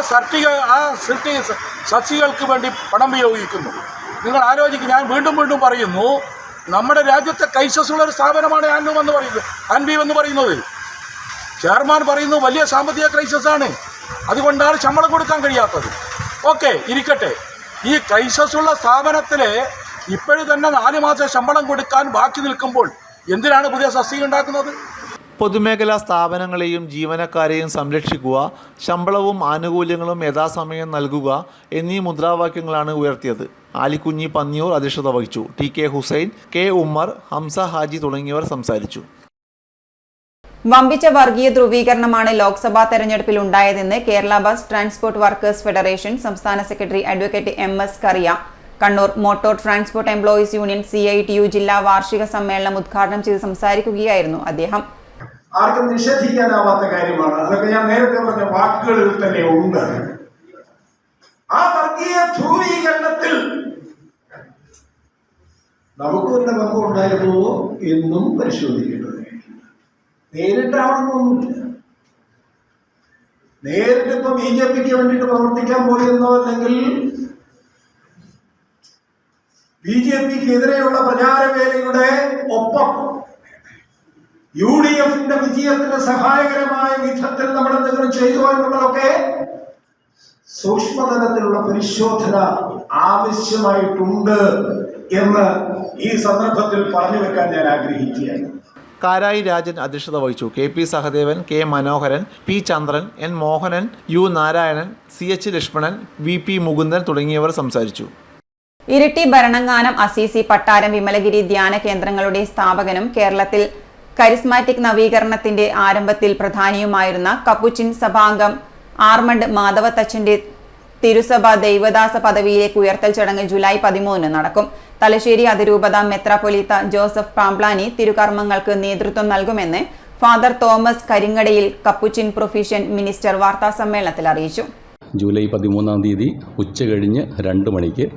സസ്തികൾക്ക് വേണ്ടി പണം ഉപയോഗിക്കുന്നു. നിങ്ങൾ ആലോചിക്കും, ഞാൻ വീണ്ടും പറയുന്നു, നമ്മുടെ രാജ്യത്തെ കൈസസുള്ളൊരു സ്ഥാപനമാണ് ഹാൻഡ്വീവ് എന്ന് പറയുന്നത്. ചെയർമാൻ പറയുന്നു വലിയ സാമ്പത്തിക ക്രൈസിസാണ്, അതുകൊണ്ടാണ് ശമ്പളം കൊടുക്കാൻ കഴിയാത്തത്. ഓക്കെ, ഇരിക്കട്ടെ. ഈ ക്രൈസിസുള്ള സ്ഥാപനത്തിൽ ഇപ്പോഴും തന്നെ 4 മാസം ശമ്പളം കൊടുക്കാൻ ബാക്കി നിൽക്കുമ്പോൾ എന്തിനാണ് പുതിയ സസ്തി ഉണ്ടാക്കുന്നത്? പൊതുമേഖലാ സ്ഥാപനങ്ങളെയും ജീവനക്കാരെയും സംരക്ഷിക്കുക, ശമ്പളവും ആനുകൂല്യങ്ങളും യഥാസമയം നൽകുക എന്നീ മുദ്രാവാക്യങ്ങളാണ് ഉയർത്തിയത്. ആലിക്കുഞ്ഞി പന്നിയൂർ അധ്യക്ഷത വഹിച്ചു. TK ഹുസൈൻ, K ഉമ്മർ, ഹംസ ഹാജി തുടങ്ങിയവർ സംസാരിച്ചു. വമ്പിച്ച വർഗീയ ധ്രുവീകരണമാണ് ലോക്സഭാ തെരഞ്ഞെടുപ്പിൽ ഉണ്ടായതെന്ന് Kerala bus transport workers federation സംസ്ഥാന സെക്രട്ടറി അഡ്വക്കേറ്റ് MS കറിയ Kannur motor transport employees union CITU ജില്ലാ വാർഷിക സമ്മേളനം ഉദ്ഘാടനം ചെയ്ത് സംസാരിക്കുകയായിരുന്നു അദ്ദേഹം. ആർക്കും നിഷേധിക്കാനാവാത്ത കാര്യമാണ്. അതൊക്കെ ഞാൻ നേരത്തെ പറഞ്ഞ വാക്കുകളിൽ തന്നെ ഉണ്ട്. ആ വർഗീയ ധ്രുവീകരണത്തിൽ നമുക്ക് തന്നെ പങ്ക് ഉണ്ടായിരുന്നുവോ എന്നും പരിശോധിക്കേണ്ടത്. നേരിട്ടാവണമെന്നൊന്നുമില്ല. നേരിട്ട് ഇപ്പൊ BJPക്ക് വേണ്ടിയിട്ട് പ്രവർത്തിക്കാൻ പോയെന്നോ അല്ലെങ്കിൽ BJPക്കെതിരെയുള്ള പ്രചാരവേലയുടെ ഒപ്പം UDFന്റെ വിജയത്തിന് സഹായകരമായ വിധത്തിൽ നമ്മൾ എന്തെങ്കിലും ചെയ്തു എന്നുള്ളതൊക്കെ സൂക്ഷ്മതലത്തിലുള്ള പരിശോധന ആവശ്യമായിട്ടുണ്ട് എന്ന് ഈ സന്ദർഭത്തിൽ പറഞ്ഞു വെക്കാൻ ഞാൻ ആഗ്രഹിക്കുകയാണ്. കാരായി രാജൻ അധ്യക്ഷത വഹിച്ചു. KP സഹദേവൻ, K മനോഹരൻ, P ചന്ദ്രൻ, N Mohanan, U Narayanan, CH Lakshmanan, VP Mukundan തുടങ്ങിയവർ സംസാരിച്ചു. ഇരിട്ടി ഭരണങ്ങാനം അസീസി പട്ടാരം വിമലഗിരി ധ്യാന കേന്ദ്രങ്ങളുടെ സ്ഥാപകനും കേരളത്തിൽ കരിസ്മാറ്റിക് നവീകരണത്തിന്റെ ആരംഭത്തിൽ പ്രധാനിയുമായിരുന്ന കപ്പുച്ചിൻ സഭാംഗം ആർമണ്ട് മാധവത്തച്ഛന്റെ തിരുസഭ ദൈവദാസ പദവിയിലേക്ക് ഉയർത്തൽ ചടങ്ങ് ജൂലൈ 13 നടക്കും. തലശ്ശേരി അതിരൂപത മെത്രാപ്പൊലീത്ത ജോസഫ് പാംപ്ലാനി തിരുകർമ്മങ്ങൾക്ക് നേതൃത്വം നൽകുമെന്ന് ഫാദർ തോമസ് കരിങ്ങടയിൽ കപ്പുച്ചിൻ പ്രൊഫീഷ്യൻ മിനിസ്റ്റർ വാർത്താ സമ്മേളനത്തിൽ അറിയിച്ചു. ജൂലൈ 13 ഉച്ച കഴിഞ്ഞ് 2 മണിക്ക്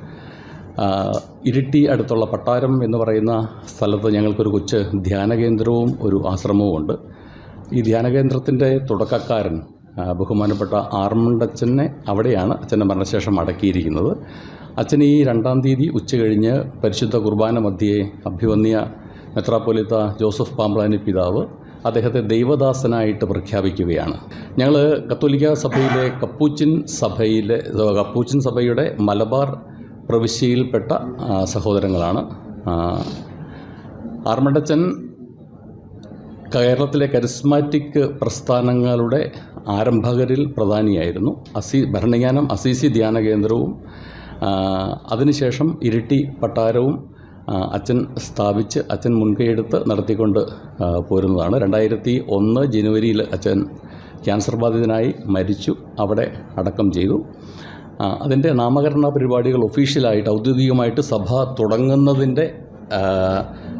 ഇരിട്ടി അടുത്തുള്ള പട്ടാരം എന്ന് പറയുന്ന സ്ഥലത്ത് ഞങ്ങൾക്കൊരു കൊച്ചു ധ്യാനകേന്ദ്രവും ഒരു ആശ്രമവും ഉണ്ട്. ഈ ധ്യാനകേന്ദ്രത്തിൻ്റെ തുടക്കക്കാരൻ ബഹുമാനപ്പെട്ട ആർമണ്ടച്ചനെ അവിടെയാണ് അച്ഛൻ്റെ മരണശേഷം അടക്കിയിരിക്കുന്നത്. അച്ഛൻ ഈ 2-ാം തീയതി ഉച്ച കഴിഞ്ഞ് പരിശുദ്ധ കുർബാന മധ്യേ അഭിവന്യ മെത്രാപ്പൊലീത്ത ജോസഫ് പാംപ്ലാനി പിതാവ് അദ്ദേഹത്തെ ദൈവദാസനായിട്ട് പ്രഖ്യാപിക്കുകയാണ്. ഞങ്ങൾ കത്തോലിക്ക സഭയിലെ കപ്പൂച്ചിൻ സഭയുടെ മലബാർ പ്രവിശ്യയിൽപ്പെട്ട സഹോദരങ്ങളാണ്. ആർമണ്ടച്ചൻ കേരളത്തിലെ കരിസ്മാറ്റിക് പ്രസ്ഥാനങ്ങളുടെ ആരംഭകരിൽ പ്രധാനിയായിരുന്നു. ഭരണങ്ങാനം അസീസി ധ്യാന കേന്ദ്രവും അതിനുശേഷം ഇരിട്ടി പട്ടാരവും അച്ഛൻ സ്ഥാപിച്ച് അച്ഛൻ മുൻകൈയെടുത്ത് നടത്തിക്കൊണ്ട് പോരുന്നതാണ്. 2001 ജനുവരിയിൽ അച്ഛൻ ക്യാൻസർ ബാധിതനായി മരിച്ചു. അവിടെ അടക്കം ചെയ്തു. അതിൻ്റെ നാമകരണ പരിപാടികൾ ഒഫീഷ്യലായിട്ട് ഔദ്യോഗികമായിട്ട് സഭ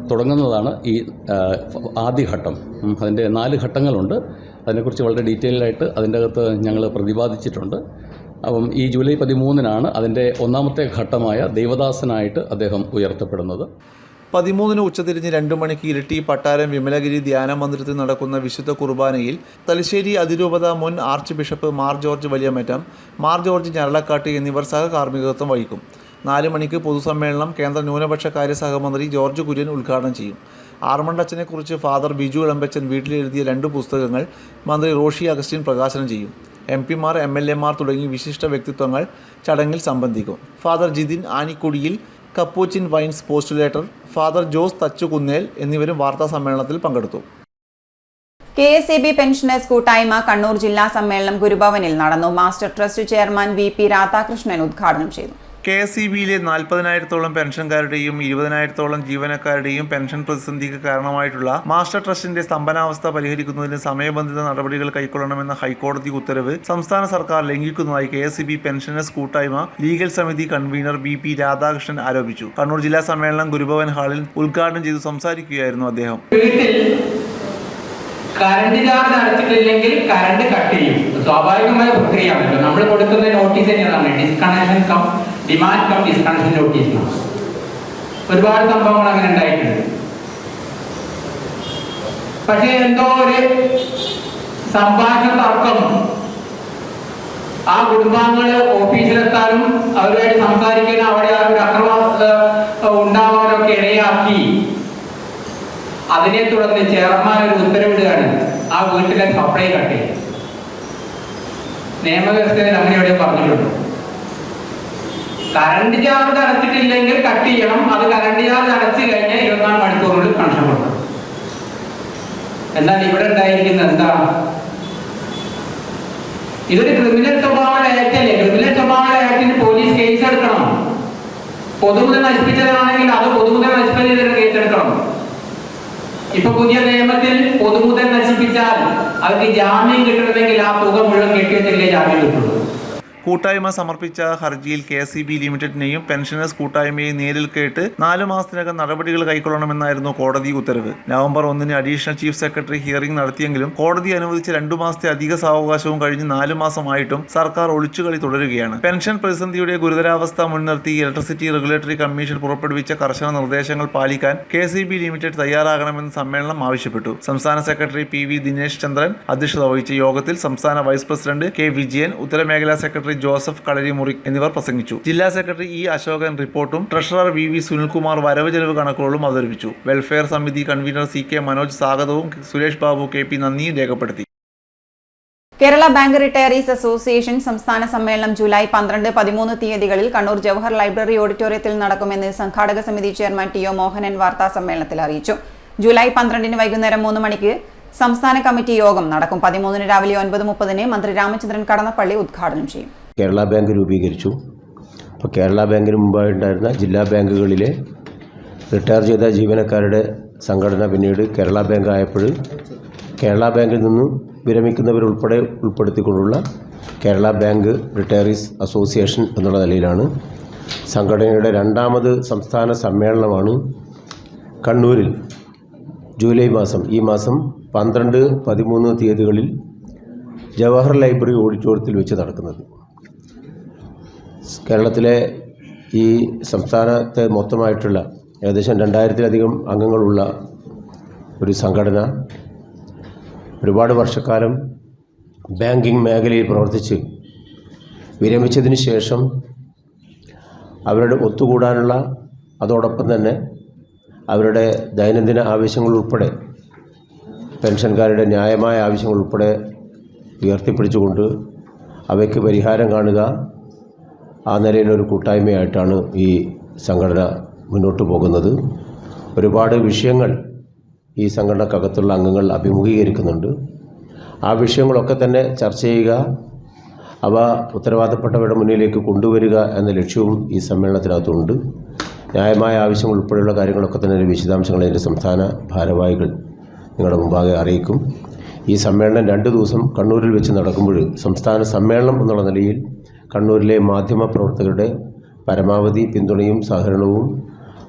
തുടങ്ങുന്നതാണ് ഈ ആദ്യഘട്ടം. അതിൻ്റെ 4 ഘട്ടങ്ങളുണ്ട്. അതിനെക്കുറിച്ച് വളരെ ഡീറ്റെയിൽഡായിട്ട് അതിൻ്റെ അകത്ത് ഞങ്ങൾ പ്രതിപാദിച്ചിട്ടുണ്ട്. അപ്പം ഈ ജൂലൈ 13 അതിൻ്റെ 1ാമത്തെ ഘട്ടമായ ദൈവദാസനായിട്ട് അദ്ദേഹം ഉയർത്തപ്പെടുന്നത്. 13 ഉച്ചതിരിഞ്ഞ് 2 മണിക്ക് ഇരിട്ടി പട്ടാരം വിമലഗിരി ധ്യാന മന്ദിരത്തിൽ നടക്കുന്ന വിശുദ്ധ കുർബാനയിൽ തലശ്ശേരി അതിരൂപത മുൻ archbishop Mar George Valiyamattam, Mar George Njaralakatt എന്നിവർ സഹകാർമ്മികത്വം വഹിക്കും. 4 മണിക്ക് പൊതുസമ്മേളനം കേന്ദ്ര ന്യൂനപക്ഷ കാര്യ സഹമന്ത്രി ജോർജ് കുര്യൻ ഉദ്ഘാടനം ചെയ്യും. ആർമണ്ടച്ചനെക്കുറിച്ച് ഫാദർ ബിജു ഇളമ്പച്ചൻ വീട്ടിലെഴുതിയ 2 പുസ്തകങ്ങൾ മന്ത്രി റോഷി അഗസ്റ്റിൻ പ്രകാശനം ചെയ്യും. MP-മാർ, MLA-മാർ തുടങ്ങി വിശിഷ്ട വ്യക്തിത്വങ്ങൾ ചടങ്ങിൽ സംബന്ധിക്കും. ഫാദർ ജിതിൻ ആനിക്കുടിയിൽ, കപ്പൂച്ചിൻ വൈൻസ് പോസ്റ്റുലേറ്റർ ഫാദർ ജോസ് തച്ചുകുന്നേൽ എന്നിവരും വാർത്താ സമ്മേളനത്തിൽ പങ്കെടുത്തു. KSEB പെൻഷനേഴ്സ് കൂട്ടായ്മ കണ്ണൂർ ജില്ലാ സമ്മേളനം ഗുരുഭവനിൽ നടന്നു. Master trust chairman VP Radhakrishnan ഉദ്ഘാടനം ചെയ്തു. KSEBയിലെ 40,000-ഓളം പെൻഷൻകാരുടെയും 20,000-ഓളം ജീവനക്കാരുടെയും പെൻഷൻ പ്രതിസന്ധിക്ക് കാരണമായിട്ടുള്ള മാസ്റ്റർ ട്രസ്റ്റിന്റെ സ്തംഭനാവസ്ഥ പരിഹരിക്കുന്നതിന് സമയബന്ധിത നടപടികൾ കൈക്കൊള്ളണമെന്ന ഹൈക്കോടതി ഉത്തരവ് സംസ്ഥാന സർക്കാർ ലംഘിക്കുന്നതായി KSEB പെൻഷനേഴ്സ് കൂട്ടായ്മ ലീഗൽ സമിതി കൺവീനർ BP രാധാകൃഷ്ണൻ ആരോപിച്ചു. കണ്ണൂർ ജില്ലാ സമ്മേളനം ഗുരുഭവൻ ഹാളിൽ ഉദ്ഘാടനം ചെയ്തു സംസാരിക്കുകയായിരുന്നു അദ്ദേഹം. കറണ്ട് ചാർജ് അടച്ചിട്ടില്ലെങ്കിൽ കറണ്ട് കട്ട് ചെയ്യും. സ്വാഭാവികമായ പ്രക്രിയയാണല്ലോ. നമ്മൾ കൊടുക്കുന്ന നോട്ടീസ് തന്നെയാണ് disconnection cum demand cum disconnection notice. ഒരുപാട് സംഭവങ്ങൾ അങ്ങനെ ഉണ്ടായിട്ടുണ്ട്. പക്ഷേ എന്തോ ഒരു സംഭാഷണ തർക്കം ആ കുടുംബാംഗങ്ങള് ഓഫീസിലെത്താനും അവരുമായിട്ട് സംസാരിക്കാനും അവിടെ ആ ഒരു അക്രമം ഉണ്ടാവാനൊക്കെ ഇടയാക്കി. അതിനെ തുടർന്ന് ചെയർമാൻ ഒരു ഉത്തരവിടുകയാണ് ആ വീട്ടിലെ സപ്ലൈ കട്ട് ചെയ്യും. നിയമവ്യവസ്ഥയിൽ അങ്ങനെ എവിടെ പറഞ്ഞിട്ടുണ്ടോ? കറണ്ട് ചാർജ് അടച്ചിട്ടില്ലെങ്കിൽ കട്ട് ചെയ്യണം. അത് കറണ്ട് ചാർജ് അടച്ചു കഴിഞ്ഞാൽ 24 മണിക്കൂറിനുള്ളിൽ കണക്ഷൻ കൊടുക്കണം. എന്നാൽ ഇവിടെ ഉണ്ടായിരിക്കുന്നത് എന്താണ്? ഇതൊരു ക്രിമിനൽ സ്വഭാവമുള്ള ആക്ട് അല്ലേ? ക്രിമിനൽ സ്വഭാവമുള്ള ആക്ടിന് പോലീസ് കേസ് എടുക്കണം. പൊതുമുതൽ നശിപ്പിച്ചതാണെങ്കിൽ അത് പൊതുമുതൽ നശിപ്പിച്ചതിന് കേസ് എടുക്കണം. ഇപ്പൊ പുതിയ നിയമത്തിൽ പൊതുമുതൽ നശിപ്പിച്ചാൽ അവർക്ക് ജാമ്യം കിട്ടണമെങ്കിൽ ആ തുക മുഴുവൻ കെട്ടിവെച്ചല്ലേ ജാമ്യം കിട്ടുള്ളൂ. കൂട്ടായ്മ സമർപ്പിച്ച ഹർജിയിൽ KSEB ലിമിറ്റഡിനെയും പെൻഷനേഴ്സ് കൂട്ടായ്മയെയും നേരിൽ കേട്ട് 4 മാസത്തിനകം നടപടികൾ കൈക്കൊള്ളണമെന്നായിരുന്നു കോടതി ഉത്തരവ്. November 1 additional chief secretary hearing നടത്തിയെങ്കിലും കോടതി അനുവദിച്ച 2 മാസത്തെ അധിക സാവകാശവും കഴിഞ്ഞ് 4 മാസമായിട്ടും സർക്കാർ ഒളിച്ചുകളി തുടരുകയാണ്. പെൻഷൻ പ്രതിസന്ധിയുടെ ഗുരുതരാവസ്ഥ മുൻനിർത്തി ഇലക്ട്രിസിറ്റി റെഗുലേറ്ററി കമ്മീഷൻ പുറപ്പെടുവിച്ച കർശന നിർദ്ദേശങ്ങൾ പാലിക്കാൻ KSEB ലിമിറ്റഡ് തയ്യാറാകണമെന്ന് സമ്മേളനം ആവശ്യപ്പെട്ടു. സംസ്ഥാന സെക്രട്ടറി PV ദിനേശ് ചന്ദ്രൻ അധ്യക്ഷത വഹിച്ച യോഗത്തിൽ സംസ്ഥാന വൈസ് പ്രസിഡന്റ് K വിജയൻ, ഉത്തരമേഖലാ സെക്രട്ടറി ജോസഫ് കളരിമുറി എന്നിവർ പ്രസംഗിച്ചു. ജില്ലാ സെക്രട്ടറി E അശോകൻ റിപ്പോർട്ടും ട്രഷറർ VV സുനിൽകുമാർ വരവ് ചെലവ് കണക്കുകളും അവതരിപ്പിച്ചു. വെൽഫെയർ സമിതി കൺവീനർ CK മനോജ് സ്വാഗതവും സുരേഷ് ബാബു KP നന്ദിയും രേഖപ്പെടുത്തി. കേരള ബാങ്ക് റിട്ടയറീസ് അസോസിയേഷൻ സംസ്ഥാന സമ്മേളനം ജൂലൈ 12, 13 തീയതികളിൽ കണ്ണൂർ ജവഹർ ലൈബ്രറി ഓഡിറ്റോറിയത്തിൽ നടക്കുമെന്ന് സംഘാടക സമിതി ചെയർമാൻ TO മോഹനൻ വാർത്താ സമ്മേളനത്തിൽ അറിയിച്ചു. ജൂലൈ 12 വൈകുന്നേരം 3 മണിക്ക് സംസ്ഥാന കമ്മിറ്റി യോഗം നടക്കും. 13 രാവിലെ 9:30 മന്ത്രി രാമചന്ദ്രൻ കടന്നപ്പള്ളി ഉദ്ഘാടനം ചെയ്യും. കേരള ബാങ്ക് രൂപീകരിച്ചു. അപ്പോൾ കേരള ബാങ്കിന് മുമ്പായിട്ടുണ്ടായിരുന്ന ജില്ലാ ബാങ്കുകളിലെ റിട്ടയർ ചെയ്ത ജീവനക്കാരുടെ സംഘടന പിന്നീട് കേരള ബാങ്ക് ആയപ്പോൾ കേരള ബാങ്കിൽ നിന്നും വിരമിക്കുന്നവരുൾപ്പെടെ ഉൾപ്പെടുത്തിക്കൊണ്ടുള്ള കേരള ബാങ്ക് റിട്ടയറീസ് അസോസിയേഷൻ എന്നുള്ള നിലയിലാണ്. സംഘടനയുടെ 2ാമത് സംസ്ഥാന സമ്മേളനമാണ് കണ്ണൂരിൽ ജൂലൈ മാസം, ഈ മാസം 12, 13 തീയതികളിൽ ജവഹർ ലൈബ്രറി ഓഡിറ്റോറിയത്തിൽ വെച്ച് നടക്കുന്നത്. കേരളത്തിലെ ഈ സംസ്ഥാനത്തെ മൊത്തമായിട്ടുള്ള ഏകദേശം 2000-ലധികം അംഗങ്ങളുള്ള ഒരു സംഘടന ഒരുപാട് വർഷക്കാലം ബാങ്കിങ് മേഖലയിൽ പ്രവർത്തിച്ച് വിരമിച്ചതിന് ശേഷം അവരുടെ ഒത്തുകൂടാനുള്ള, അതോടൊപ്പം തന്നെ അവരുടെ ദൈനംദിന ആവശ്യങ്ങൾ ഉൾപ്പെടെ പെൻഷൻകാരുടെ ന്യായമായ ആവശ്യങ്ങൾ ഉൾപ്പെടെ ഉയർത്തിപ്പിടിച്ചുകൊണ്ട് അവയ്ക്ക് പരിഹാരം കാണുക, ആ നിലയിലൊരു കൂട്ടായ്മയായിട്ടാണ് ഈ സംഘടന മുന്നോട്ട് പോകുന്നത്. ഒരുപാട് വിഷയങ്ങൾ ഈ സംഘടനക്കകത്തുള്ള അംഗങ്ങൾ അഭിമുഖീകരിക്കുന്നുണ്ട്. ആ വിഷയങ്ങളൊക്കെ തന്നെ ചർച്ച ചെയ്യുക, അവ ഉത്തരവാദപ്പെട്ടവരുടെ മുന്നിലേക്ക് കൊണ്ടുവരിക എന്ന ലക്ഷ്യവും ഈ സമ്മേളനത്തിനകത്തുണ്ട്. ന്യായമായ ആവശ്യങ്ങൾ ഉൾപ്പെടെയുള്ള കാര്യങ്ങളൊക്കെ തന്നെ വിശദാംശങ്ങൾ അതിൻ്റെ സംസ്ഥാന ഭാരവാഹികൾ നിങ്ങളുടെ മുമ്പാകെ അറിയിക്കും. ഈ സമ്മേളനം 2 ദിവസം കണ്ണൂരിൽ വെച്ച് നടക്കുമ്പോൾ സംസ്ഥാന സമ്മേളനം എന്നുള്ള നിലയിൽ കണ്ണൂരിലെ മാധ്യമ പ്രവർത്തകരുടെ പരമാവധി പിന്തുണയും സഹകരണവും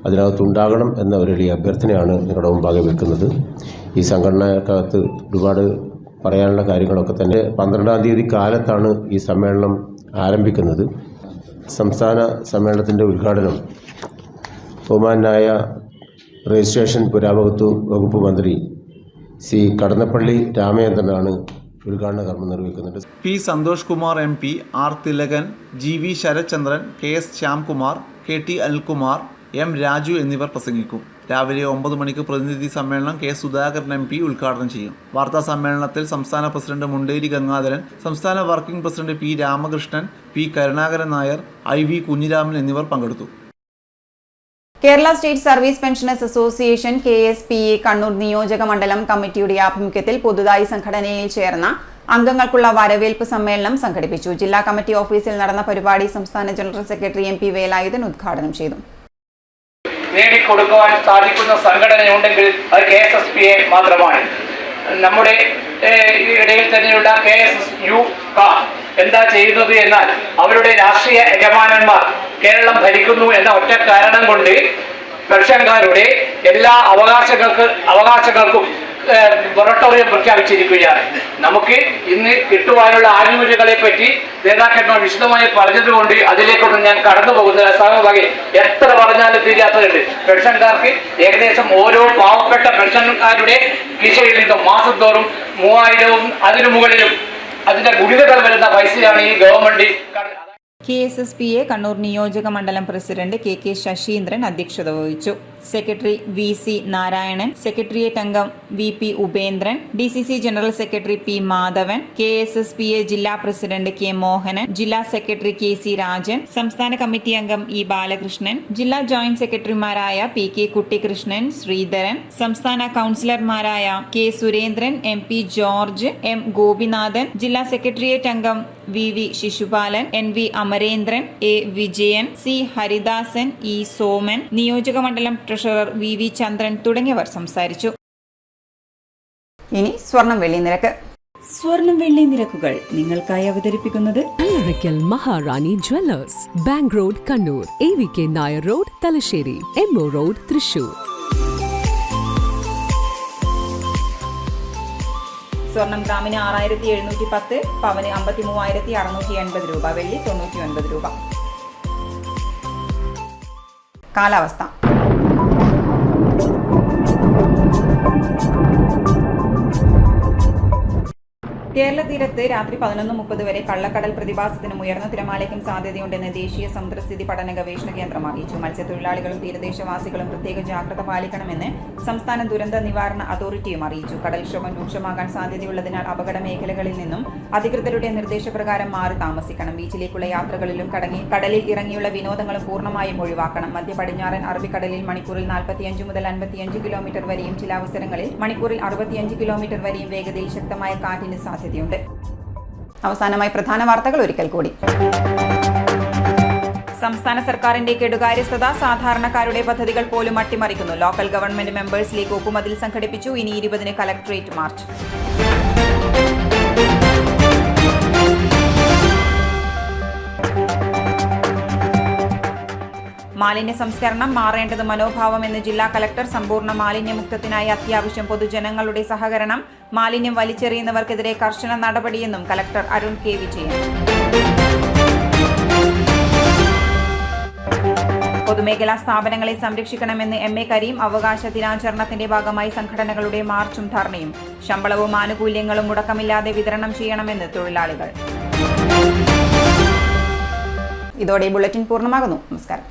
അതിനകത്തുണ്ടാകണം എന്ന ഒരു വലിയ അഭ്യർത്ഥനയാണ് നിങ്ങളുടെ മുമ്പാകെ വെക്കുന്നത്. ഈ സംഘടനക്കകത്ത് ഒരുപാട് പറയാനുള്ള കാര്യങ്ങളൊക്കെ തന്നെ 12-ാം തീയതി കാലത്താണ് ഈ സമ്മേളനം ആരംഭിക്കുന്നത്. സംസ്ഥാന സമ്മേളനത്തിൻ്റെ ഉദ്ഘാടനം ബഹുമാനായ രജിസ്ട്രേഷൻ പുരാവസ്തു വകുപ്പ് മന്ത്രി ശ്രീ കടന്നപ്പള്ളി രാമചന്ദ്രനാണ് ഉദ്ഘാടന കർമ്മം നിർവഹിക്കുന്നത്. P Santhosh Kumar MP, R Thilakan, GV Sarathchandran, KS Shyamkumar, KT Anilkumar, M Raju എന്നിവർ പ്രസംഗിക്കും. രാവിലെ 9 മണിക്ക് പ്രതിനിധി സമ്മേളനം K സുധാകരൻ MP ഉദ്ഘാടനം ചെയ്യും. വാർത്താ സമ്മേളനത്തിൽ സംസ്ഥാന പ്രസിഡന്റ് മുണ്ടേരി ഗംഗാധരൻ, സംസ്ഥാന working president P Ramakrishnan, P Karunakaran Nair, IV Kunhiraman എന്നിവർ പങ്കെടുത്തു. Kerala state service pensioners association KSPE Kannur നിയോജക മണ്ഡലം കമ്മിറ്റിയുടെ ആഭിമുഖ്യത്തിൽ പുതുതായി സംഘടനയിൽ ചേർന്ന അംഗങ്ങൾക്കുള്ള വരവേൽപ്പ് സമ്മേളനം സംഘടിപ്പിച്ചു. ജില്ലാ കമ്മിറ്റി ഓഫീസിൽ നടന്ന പരിപാടി സംസ്ഥാന ജനറൽ സെക്രട്ടറി MP വേലായുധൻ ഉദ്ഘാടനം ചെയ്തു. നേടിക്കൊടുക്കുവാൻ സാധിക്കുന്ന സംഘടനയുണ്ടെങ്കിൽ അത് KSSPA മാത്രമാണ്. നമ്മുടെ ഇടയിൽ തന്നെയുള്ള KSSU എന്താ ചെയ്യുന്നത് എന്നാൽ അവരുടെ രാഷ്ട്രീയ യജമാനന്മാർ കേരളം ഭരിക്കുന്നു എന്ന ഒറ്റ കാരണം കൊണ്ട് പെൻഷൻകാരുടെ എല്ലാ അവകാശങ്ങൾക്കും മൊറട്ടോറിയം പ്രഖ്യാപിച്ചിരിക്കുകയാണ്. നമുക്ക് ഇന്ന് കിട്ടുവാനുള്ള ആനുകൂല്യങ്ങളെ പറ്റി നേതാക്കന്മാർ വിശദമായി പറഞ്ഞതുകൊണ്ട് അതിലേക്കൊന്നും ഞാൻ കടന്നു പോകുന്നത് സമയമായി എത്ര പറഞ്ഞാലും തീരാത്തതുണ്ട്. പെൻഷൻകാർക്ക് ഏകദേശം ഓരോ പാവപ്പെട്ട പെൻഷൻകാരുടെ കീശയിൽ നിന്നും മാസം തോറും 3000-ഉം അതിനു മുകളിലും അതിന്റെ ഗുണിതകൾ വരുന്ന പൈസയാണ് ഈ ഗവൺമെന്റ്. KSSPA കണ്ണൂർ നിയോജക മണ്ഡലം പ്രസിഡന്റ് KK ശശീന്ദ്രൻ അധ്യക്ഷത വഹിച്ചു. സെക്രട്ടറി VC നാരായണൻ, സെക്രട്ടേറിയറ്റ് അംഗം VP Upendran, DCC general secretary P Madhavan, KSSPA ജില്ലാ പ്രസിഡന്റ് K മോഹനൻ, ജില്ലാ സെക്രട്ടറി KC രാജൻ, സംസ്ഥാന കമ്മിറ്റി അംഗം E ബാലകൃഷ്ണൻ, ജില്ലാ ജോയിന്റ് സെക്രട്ടറിമാരായ PK കുട്ടികൃഷ്ണൻ, ശ്രീധരൻ, സംസ്ഥാന കൗൺസിലർമാരായ K Surendran, MP George, M Gopinathan, ജില്ലാ സെക്രട്ടേറിയറ്റ് അംഗം VV Shishupala, NV Amarendran, A Vijayan, C Haridasan, E Soman, നിയോജക മണ്ഡലം ട്രഷറർ VV ചന്ദ്രൻ തുടങ്ങിയവർ സംസാരിച്ചു. ഇനി സ്വർണം വെള്ളി നിരക്ക്. സ്വർണം വെള്ളി നിരക്കുകൾ നിങ്ങൾക്കായി അവതരിപ്പിക്കുന്നത് അലറിക്കൽ Maharani jewellers, bank road Kannur, AVK Nair road Thalassery, MO road Thrissur. സ്വർണം ഗ്രാമിന് 6710, പവന് 53,680 രൂപ, വെള്ളി 99 രൂപ. കാലാവസ്ഥ. കേരള തീരത്ത് രാത്രി 11:30 വരെ കള്ളക്കടൽ പ്രതിഭാസത്തിനും ഉയർന്ന തിരമാലയ്ക്കും സാധ്യതയുണ്ടെന്ന് ദേശീയ സമുദ്രസ്ഥിതി പഠന ഗവേഷണ കേന്ദ്രം അറിയിച്ചു. മത്സ്യത്തൊഴിലാളികളും തീരദേശവാസികളും പ്രത്യേക ജാഗ്രത പാലിക്കണമെന്ന് സംസ്ഥാന ദുരന്ത നിവാരണ അതോറിറ്റിയും അറിയിച്ചു. കടൽക്ഷോഭം രൂക്ഷമാകാൻ സാധ്യതയുള്ളതിനാൽ അപകട മേഖലകളിൽ നിന്നും അധികൃതരുടെ നിർദ്ദേശപ്രകാരം മാറി താമസിക്കണം. ബീച്ചിലേക്കുള്ള യാത്രകളിലും കടലിൽ ഇറങ്ങിയുള്ള വിനോദങ്ങളും പൂർണ്ണമായും ഒഴിവാക്കണം. മധ്യ പടിഞ്ഞാറൻ അറബിക്കടലിൽ മണിക്കൂറിൽ 45 മുതൽ 55 കിലോമീറ്റർ വരെയും ചില അവസരങ്ങളിൽ മണിക്കൂറിൽ 65 കിലോമീറ്റർ വരെയും വേഗതയിൽ ശക്തമായ കാറ്റിന് സാധ്യതയുണ്ട്. അവസാനമായി പ്രധാന വാർത്തകൾ ഒരിക്കൽ കൂടി. സംസ്ഥാന സർക്കാരിന്റെ കെടുകാര്യസ്ഥത സാധാരണക്കാരുടെ പദ്ധതികൾ പോലും അട്ടിമറിക്കുന്നു. ലോക്കൽ ഗവൺമെന്റ് മെമ്പേഴ്സ് ലീഗ് ഒപ്പുമതിൽ സംഘടിപ്പിച്ചു. ഇനി 20-ന് കലക്ടറേറ്റ് മാർച്ച്. മാലിന്യ സംസ്കരണം മാറേണ്ടത് മനോഭാവമെന്ന് ജില്ലാ കലക്ടർ. സമ്പൂർണ്ണ മാലിന്യമുക്തത്തിനായി അത്യാവശ്യം പൊതുജനങ്ങളുടെ സഹകരണം. മാലിന്യം വലിച്ചെറിയുന്നവർക്കെതിരെ കർശന നടപടിയെന്നും കലക്ടർ അരുൺ K വിജയൻ. പൊതുമേഖലാ സ്ഥാപനങ്ങളെ സംരക്ഷിക്കണമെന്ന് MA കരീം. അവകാശ ദിനാചരണത്തിന്റെ ഭാഗമായി സംഘടനകളുടെ മാർച്ചും ധർണയും. ശമ്പളവും ആനുകൂല്യങ്ങളും മുടക്കമില്ലാതെ വിതരണം ചെയ്യണമെന്ന് തൊഴിലാളികൾ. ഇതോടെ ബുള്ളറ്റിൻ പൂർണ്ണമാകുന്നു. നമസ്കാരം.